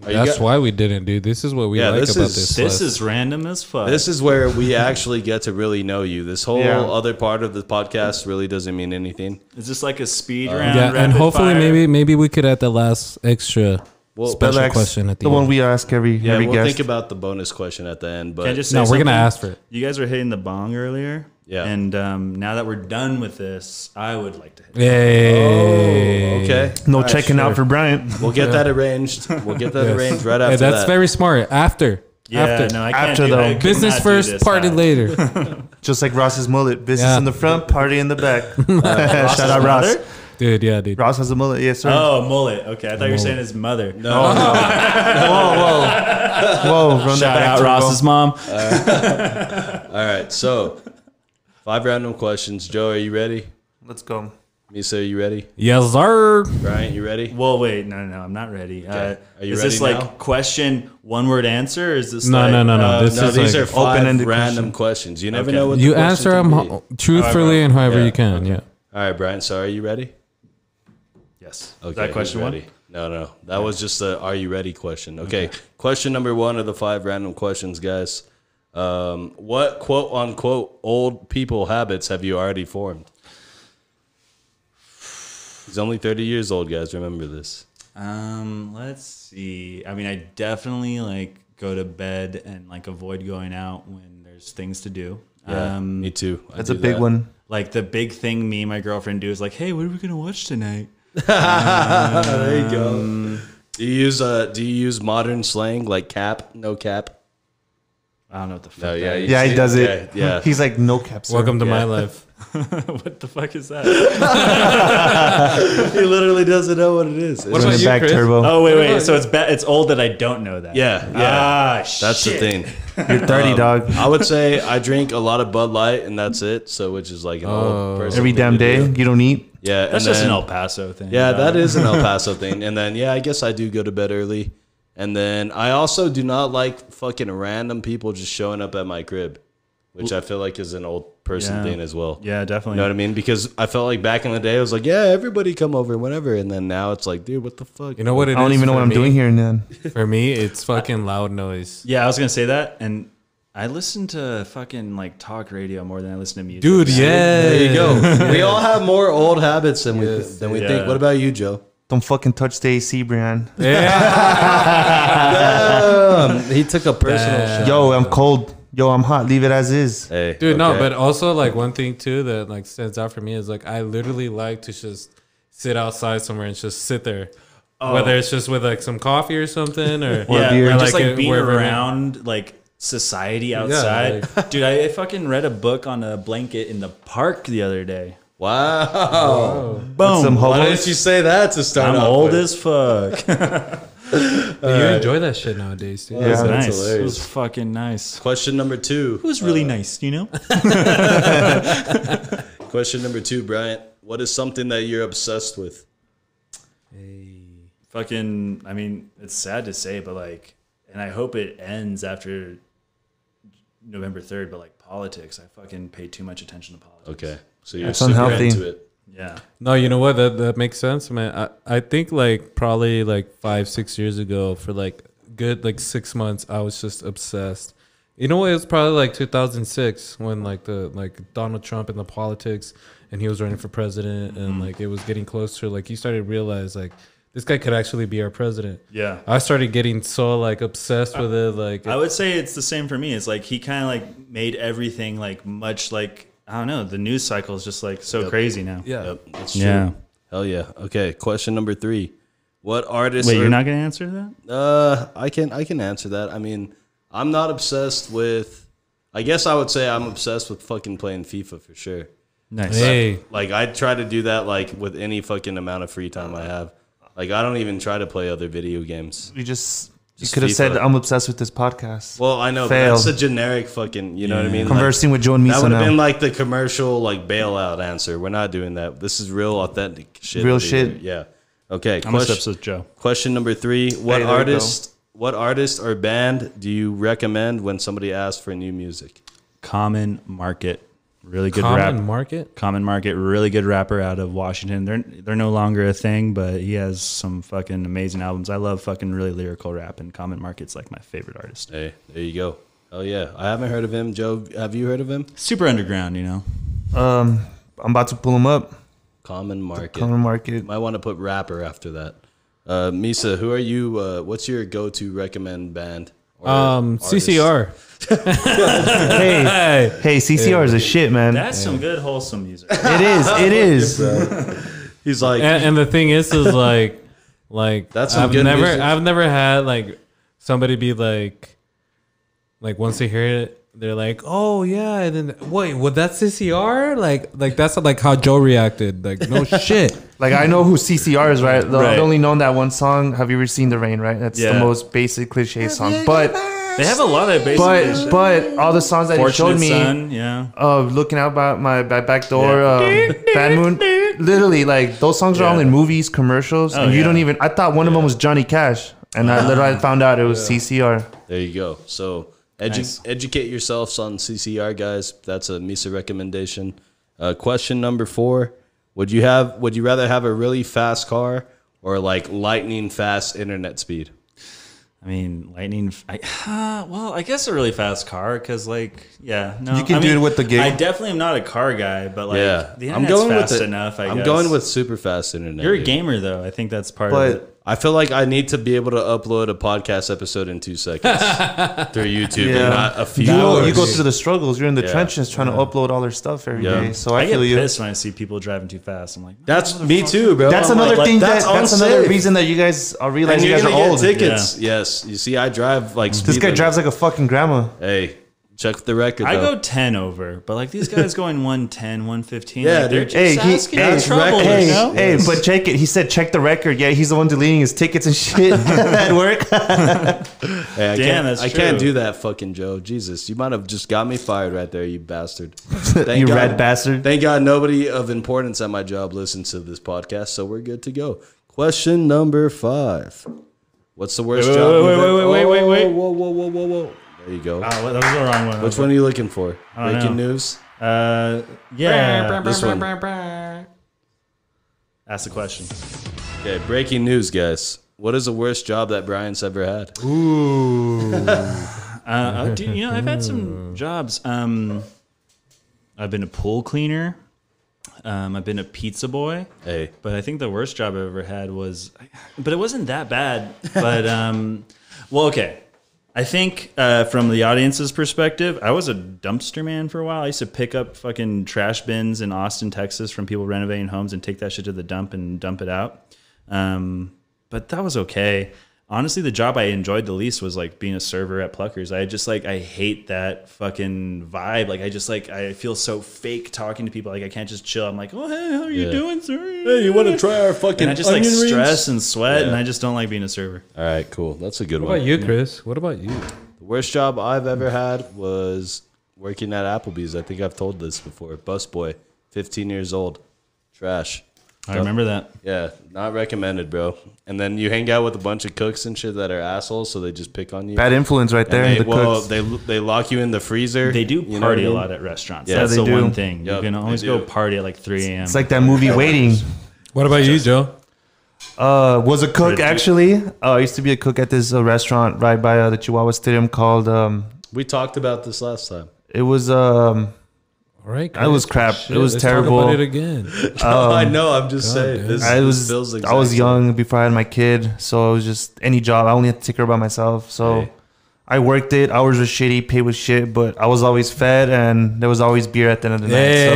That's why we didn't, dude. This is what we like about this. This is random as fuck. This is where we actually get to really know you. This whole Yeah. other part of the podcast really doesn't mean anything. Is this like a speed round? Yeah, and rapid hopefully fire? maybe we could add the last extra special Alex, question at the the end. one we ask every Yeah, we'll guest. think about the bonus question at the end. Can I But just say No, we're gonna something? ask for it. You guys were hitting the bong earlier. Yeah. And now that we're done with this, I would like to hit. Yay. okay, No All right, checking sure. out for Bryant. We'll get that arranged. We'll get that arranged right after Hey, that's that. very smart. After. Yeah, no, I can't After do though. I could Business not do first, this party live. later. Just like Ross's mullet. Business Yeah. in the front, party in the back. Ross's Shout out Ross. mother? Dude, yeah, dude. Ross has a mullet. Yes, sir. Oh, mullet. Okay, I thought you were saying his mother. Whoa, run Shout that back out Turbo. Ross's mom. All right, so 5 random questions. Joe, are you ready? Let's go. Misa, are you ready? Yes, sir. Bryant, you ready? Well, wait, no, I'm not ready. Okay. Are you is ready this like now? question, 1-word answer, or is this No, like, no. This No, is these like are 5 open-ended random questions. You never Okay. know what you the answer question them can be. truthfully and however Yeah, you can. Yeah. All right, Brian. So, are you ready? Yes. Okay. Is that question who's one? ready? No. That was just a "Are you ready?" question. Okay. Question number 1 of the 5 random questions, guys. What quote unquote old people habits have you already formed? He's only 30 years old, guys. Remember this. Let's see. I mean, I definitely like go to bed and like avoid going out when there's things to do. Yeah, me too. I That's do a big that. one. Like the big thing me and my girlfriend do is like, hey, what are we gonna watch tonight? There you go. Do you use modern slang like cap, no cap? I don't know what the fuck. No, that yeah, is. Yeah, he does it. Yeah. He's like, no caps. Welcome to Yeah. my life. What the fuck is that? He literally doesn't know what it is. What Run about it you, back, Chris? Turbo. Oh wait. So it's old that I don't know that. Yeah. That's shit. the thing. You're 30, dog. I would say I drink a lot of Bud Light and that's it. So which is like an old person Every thing damn to day, do. you don't eat. Yeah, That's and just an then- El Paso thing. Yeah, that is an El Paso thing. And then I guess I do go to bed early. And then I also do not like fucking random people just showing up at my crib, which I feel like is an old person Yeah. thing as well. Yeah, definitely. You know what I mean? Because I felt like back in the day, I was like, yeah, everybody come over, whatever. And then now it's like, dude, what the fuck? You know what it is? I don't even know for what I'm me? doing here, man. For me, it's fucking loud noise. Yeah, I was gonna say that, and I listen to fucking like talk radio more than I listen to music. Dude, yeah. There you go. We all have more old habits than we Yes. think. Yeah. What about you, Joe? Don't fucking touch the AC, Brian. He took a personal shot. Yo, I'm cold. Yo, I'm hot. Leave it as is. Hey, Dude, no, okay. but also like one thing too that like stands out for me is like I literally like to just sit outside somewhere and just sit there. Whether it's just with like some coffee or something or Yeah, beer. or just like, like being wherever I'm at. around like society outside. Dude, I fucking read a book on a blanket in the park the other day. Wow. Boom. Some Why hobos. didn't you say that to start I'm off old with? as fuck. you enjoy that shit nowadays, dude. It was Yeah, that's nice. hilarious. It was fucking nice. Question number 2. It was really nice, you know? Question number 2, Bryant. What is something that you're obsessed with? Fucking, I mean, it's sad to say, but like, and I hope it ends after November 3rd, but like politics, I fucking pay too much attention to politics. Okay. So you're That's super unhealthy. into it. Yeah. No, you know what? That makes sense, man. I think like probably like 5-6 years ago for like good like 6 months I was just obsessed. You know what? It was probably like 2006 when like Donald Trump and the politics and he was running for president and like it was getting closer. Like you started to realize like this guy could actually be our president. Yeah. I started getting so like obsessed with it. Like I would say it's the same for me. It's like he kind of like made everything like much like, I don't know, the news cycle is just like so crazy now. yeah. Yep, that's true. Yeah. Hell yeah. Okay, question number 3. What artist? Wait, you're not going to answer that? I can answer that. I mean, I'm not obsessed with. I guess I would say I'm obsessed with fucking playing FIFA for sure. Nice. Hey, Like I try to do that like with any fucking amount of free time I have. Like I don't even try to play other video games. You Just could have said, FIFA. I'm obsessed with this podcast. Well, I know, Failed. but that's a generic fucking. You know what I mean? Conversing with Joe and Like, that Misa would have been now. like the commercial like bailout answer. We're not doing that. This is real authentic shit. Real over shit. here. Yeah. Okay. I'm obsessed with Joe. Question number 3. What Hey, there you artist or band do you recommend when somebody asks for new music? Common Market. Really good Common Market? Common Market, really good rapper out of Washington. They're no longer a thing, but he has some fucking amazing albums. I love fucking really lyrical rap, and Common Market's like my favorite artist. Hey, there you go. Oh yeah, I haven't heard of him. Joe, have you heard of him? Super underground, you know. I'm about to pull him up. Common Market. Common Market. Might want to put rapper after that. Misa, who are you? What's your go-to recommend band? Or artist? CCR. Hey, CCR is a shit, man. That's some good wholesome music. It is. He's like, And the thing is like That's some I've good never music. I've never had like somebody be like once they hear it, they're like, oh yeah, and then wait, well that's CCR? Like that's like how Joe reacted. Like no shit. Like I know who CCR is, right? Right. I've only known that one song. Have you ever seen The Rain? Right, that's the Yeah. most basic cliche song. But They have a lot of basic. but all the songs that he showed Fortunate me, Son, yeah. looking out by my back door, Bad Moon, literally like those songs are all in movies, commercials, and you yeah. don't even. I thought one of them was Johnny Cash, and I literally found out it was CCR. there you go. So Nice. educate yourselves on CCR, guys. That's a Misa recommendation. Question number 4: Would you rather have a really fast car or like lightning fast internet speed? I mean, lightning. I guess a really fast car because, like, yeah, no, You can I do mean, it with the gig. I definitely am not a car guy, but like, the I'm internet's going fast with enough. I I'm guess. going with super fast internet. You're a dude. gamer, though. I think that's part of it. But I feel like I need to be able to upload a podcast episode in 2 seconds through YouTube, and not a few you hours. go through the struggles. You're in the Yeah. trenches trying to upload all their stuff every day. Yeah. So I I get feel you. pissed when I see people driving too fast. I'm like, That's me too, bro. That's I'm another like, thing. That's Another unsafe. reason that you guys are And realizing you you're guys are gonna get old. tickets. Yes, you see, I drive like This speed guy limit. drives like a fucking grandma. Hey, check the record. I though. go 10 over, but like these guys going 110, 115. Yeah, like, they're dude. just Hey, asking for that's trouble, record. you know? Hey, but check it. He said check the record. Yeah, he's the one deleting his tickets and shit at work. Hey, I Damn, can't, that's I can't true. do that, fucking Joe. Jesus, you might have just got me fired right there, you bastard. Thank You God- rat bastard. Thank God nobody of importance at my job listens to this podcast, so we're good to go. Question number 5. What's the worst Wait, job? wait, you've wait, ever- wait, wait, wait. Whoa. There you go. Oh, that was the wrong one. Which one are you looking for? don't Breaking know. news? Yeah. This one. Ask the question. Okay, breaking news, guys. What is the worst job that Brian's ever had? Dude, you know, I've had some jobs. I've been a pool cleaner. I've been a pizza boy. Hey, But I think the worst job I ever had was, but it wasn't that bad. But well, okay. I think from the audience's perspective, I was a dumpster man for a while. I used to pick up fucking trash bins in Austin, Texas, from people renovating homes and take that shit to the dump and dump it out. But that was okay. Honestly, the job I enjoyed the least was like being a server at Pluckers. I hate that fucking vibe. Like I feel so fake talking to people. Like I can't just chill. I'm like, oh hey, how are you doing, sir? hey, you want to try our fucking And I just like onion rings? stress and sweat, Yeah. and I just don't like being a server. All right, cool. That's a good What one. about you, Chris? What about you? The worst job I've ever had was working at Applebee's. I think I've told this before. Busboy, 15 years old. Trash. I remember that. Yeah, not recommended, bro. And then you hang out with a bunch of cooks and shit that are assholes, so they just pick on you. Bad influence right there. And The cooks. they lock you in the freezer. They do you know party what I a mean? lot at restaurants. Yeah, That's they the do. one thing. Yep, You can they always go do. party at like 3 a.m. It's like that movie Waiting. What about you, Joe? Was a cook actually. I used to be a cook at this restaurant right by the Chihuahua Stadium called. We talked about this last time. It was All right, It was Chris. crap. Shit, It was let's terrible. Talk about it again. I know. I'm just God saying. damn. This, I this was feels the I was exact young before I had my kid, so it was just any job. I only had to take care of by myself. So Hey. I worked it. Hours were shitty, pay was shit, but I was always fed, and there was always beer at the end of the night. So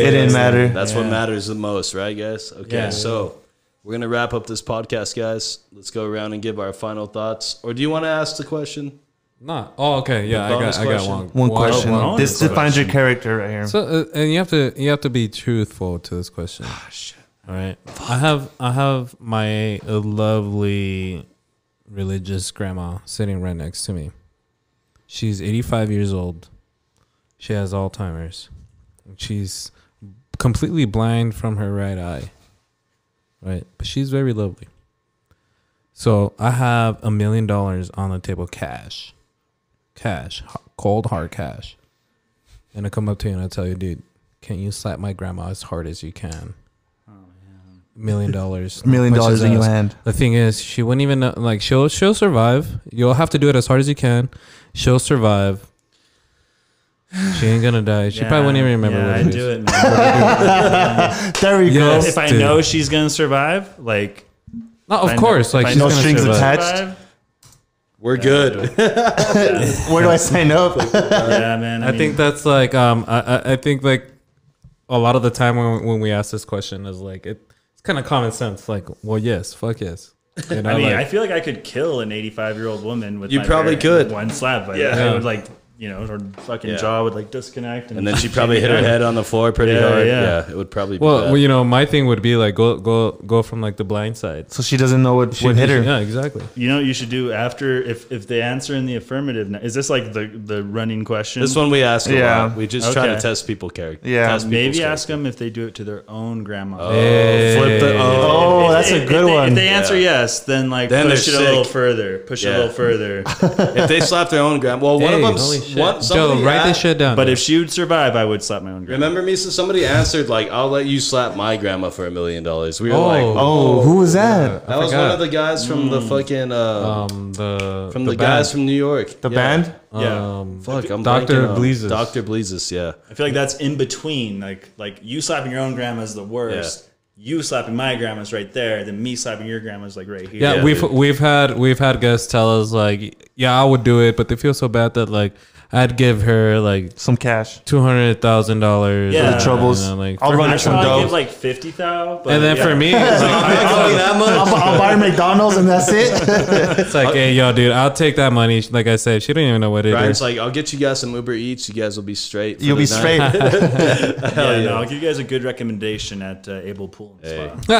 it didn't matter. That's what matters the most, right, guys? Okay, Yeah. so we're gonna wrap up this podcast, guys. Let's go around and give our final thoughts. Or do you want to ask the question? Nah. Oh, okay. Yeah, bonus I got question? one. One question. one This question. defines your character right here. So, and you have to be truthful to this question. All right. I have my lovely religious grandma sitting right next to me. She's 85 years old. She has Alzheimer's. She's completely blind from her right eye. Right? But she's very lovely. So I have $1 million on the table, cash, cold hard cash. and I come up to you and I tell you, dude, can you slap my grandma as hard as you can? $1 million. $1 million in your hand. The thing is, she wouldn't even know, like she'll survive. You'll have to do it as hard as you can. She'll survive. She ain't gonna die. She probably wouldn't even remember what it is. do it, man. There we go. If I know she's gonna survive, like, No, of course, like she's no gonna strings survive. attached. We're good. Where do I sign up? Yeah, man. I think that's like I think like a lot of the time when we ask this question is like it's kind of common sense. Like, well, yes, fuck yes. You know, I mean, like, I feel like I could kill an 85-year-old woman with You my probably bare could. one slap. But Yeah. it would like, you know, her fucking jaw would like disconnect, And then she'd probably hit her head on the floor pretty hard. Yeah, it would probably be bad. well, you know, my thing would be like go from like the blind side. So she doesn't know what hit her. Yeah, exactly. You know what you should do after if they answer in the affirmative? Is this like the running question? This one we ask a Yeah. lot. We just try to Okay. test people character. Yeah. Test people's Maybe character. ask them if they do it to their own grandma. Oh, flip the. Oh, that's a good one. If they answer yes, then like Then push it they're a little sick. further. Push it Yeah. a little further. If they slap their own grandma, well, one Hey, of holy them. shit. Joe, write this shit down. But if she would survive, I would slap my own grandma. Remember, Misa? Somebody answered like, "I'll let you slap my grandma for $1 million." We were Oh. like, Oh, who was that? that was forgot. one of the guys from the fucking the guys from New York. The band? Yeah. Fuck, I'm Dr. blanking on- Bleezus. Dr. Bleezus, yeah. I feel like that's in between. Like you slapping your own grandma is the worst. You slapping my grandma's right there. Then me slapping your grandma's like right here. Yeah, Yeah, we've had guests tell us like, yeah, I would do it, but they feel so bad that like I'd give her like Some cash. $200,000. Yeah. For the troubles. You know, like, I'll run I'd it some probably dough. give like 50,000. and then for me, it's like, I'll buy her McDonald's and that's it. it's like, hey, yo, dude, I'll take that money. Like I said, she don't even know what it Brian's is. like, I'll get you guys some Uber Eats. You guys will be straight. for You'll the be night." straight. no, I'll give you guys a good recommendation at Able Pool and Spa.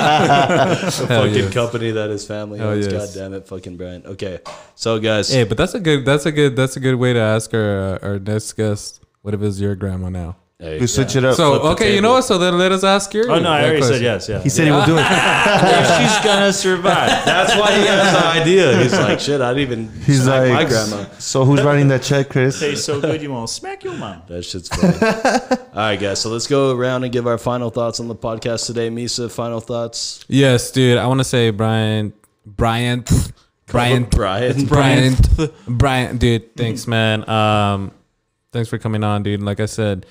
Fucking yes. company that is family Hell owns. yes. God damn it, fucking Brian. Okay, so guys, Hey, but that's a good way to ask our next guest. What if it's your grandma now? hey, We switch it up. So flip the okay, you table. know what? So then let us ask you. Oh no, I already said yes. Yeah. he said he will do it. if she's gonna survive. that's why he has the idea. He's like, shit, I'd even He's smack like, my grandma. so who's writing that check, Chris? Tastes so good, you won't smack your mom. That shit's funny. All right, guys. So let's go around and give our final thoughts on the podcast today. Misa, final thoughts. Yes, dude. I want to say Bryant, Brian. dude. Thanks, man. Thanks for coming on, dude. Like I said,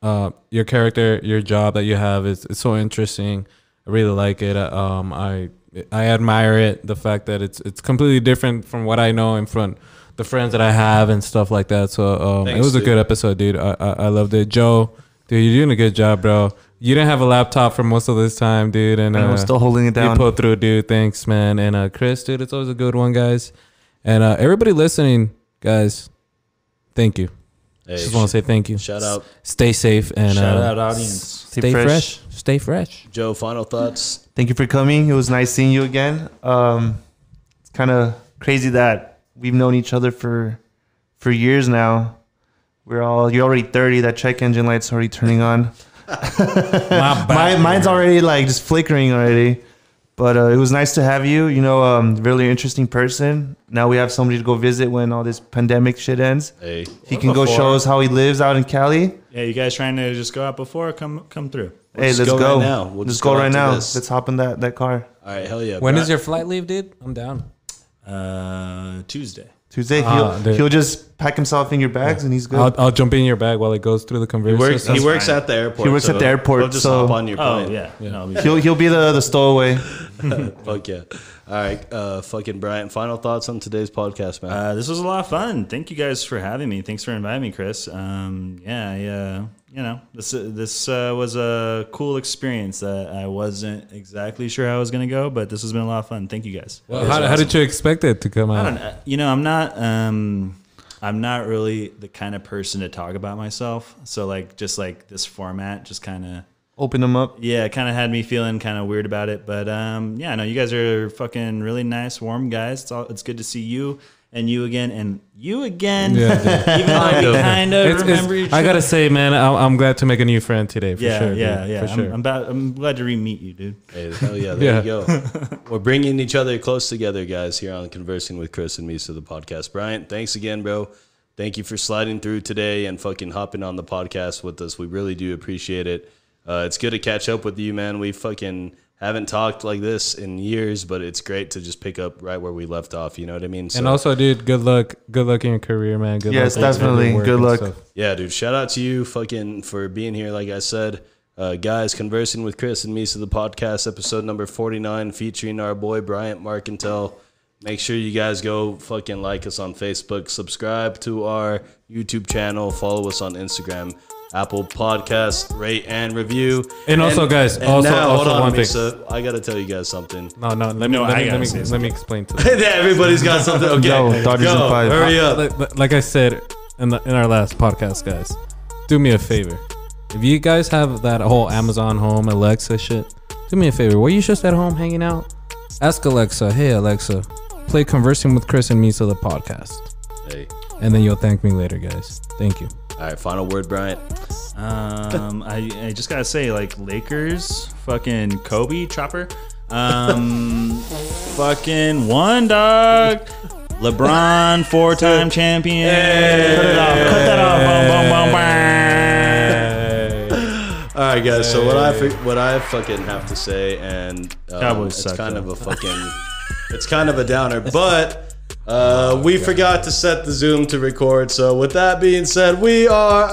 your character, your job that you have is so interesting. I really like it. I admire it. The fact that it's completely different from what I know and from the friends that I have and stuff like that. So Thanks, it was a dude. good episode, dude. I loved it. Joe, dude, you're doing a good job, bro. You didn't have a laptop for most of this time, dude, and I'm still holding it you down. pulled through, dude. Thanks, man. And Chris, dude, it's always a good one, guys. And everybody listening, guys, thank you. Hey, Just want to say thank you. shout out, Stay safe and Shout out audience. stay fresh. Stay fresh. Joe. Final thoughts. Thank you for coming. It was nice seeing you again. It's kind of crazy that we've known each other for years now. You're already 30. That check engine light's already turning on. Mine's already like just flickering already. But it was nice to have you. You know, really interesting person. Now we have somebody to go visit when all this pandemic shit ends. Hey, He can go show us how he lives out in Cali. Yeah, you guys trying to just go out before? Come through. Hey, just let's go go. right now. We'll Let's just go go right after now. this. Let's hop in that car. all right, hell yeah. When Bri- is your flight leave, dude? I'm down. Tuesday. Tuesday, dude. he'll just pack himself in your bags and he's good. I'll jump in your bag while it goes through the conveyor He works. system. He works fine. at the airport. He works at the airport, He'll just so- hop on your Oh plane. yeah. No, He'll be the stowaway. Fuck yeah. All right, fucking Brian. Final thoughts on today's podcast, man. this was a lot of fun. Thank you guys for having me. Thanks for inviting me, Chris. This was a cool experience that I wasn't exactly sure how it was going to go, but this has been a lot of fun. Thank you guys. Well, how did you expect it to come I out? don't know. You know, I'm not really the kind of person to talk about myself. So like, just like this format, just kind of. Open them up. Yeah, it kind of had me feeling kind of weird about it, but yeah, no, you guys are fucking really nice, warm guys. It's good to see you and you again and you again. Yeah, dude. Even though we kind of remember each I other. gotta say, man, I'm glad to make a new friend today. For Yeah, sure, yeah, dude, yeah. For sure. I'm glad to re-meet you, dude. Hey, hell yeah. There Yeah. you go. We're bringing each other close together, guys, here on Conversing with Chris and Misa, the podcast. Bryant, thanks again, bro. thank you for sliding through today and fucking hopping on the podcast with us. We really do appreciate it. It's good to catch up with you, man. We fucking haven't talked like this in years, but it's great to just pick up right where we left off. You know what I mean? So, and also, dude, good luck in your career, man. Good Yes, luck. definitely. Good luck. yeah, dude. Shout out to you, fucking, for being here. Like I said, guys, Conversing with Chris and Misa, the podcast, episode number 49, featuring our boy Bryant Marcontel. Make sure you guys go fucking like us on Facebook, subscribe to our YouTube channel, follow us on Instagram, Apple Podcasts, rate and review. And also, guys, hold on, one thing. Misa, I gotta tell you guys something. No, let me explain to you. Everybody's got something. Okay, Yo, Dodgers in 5. Hurry up. Like I said in our last podcast, guys, do me a favor. If you guys have that whole Amazon Home, Alexa shit, do me a favor. While you're just at home hanging out, ask Alexa, hey Alexa, play Conversing with Chris and Misa, the podcast. Hey. And then you'll thank me later, guys. Thank you. All right, final word, Bryant. I just gotta say, like, Lakers, fucking Kobe, Chopper, fucking one dog, LeBron, 4-time champion. Hey. Cut that off. Boom, boom, boom, All right, guys. So what I fucking have to say, and Cowboys it's suck, kind though. of a fucking, it's kind of a downer, but. We forgot to set the Zoom to record, so with that being said, we are out.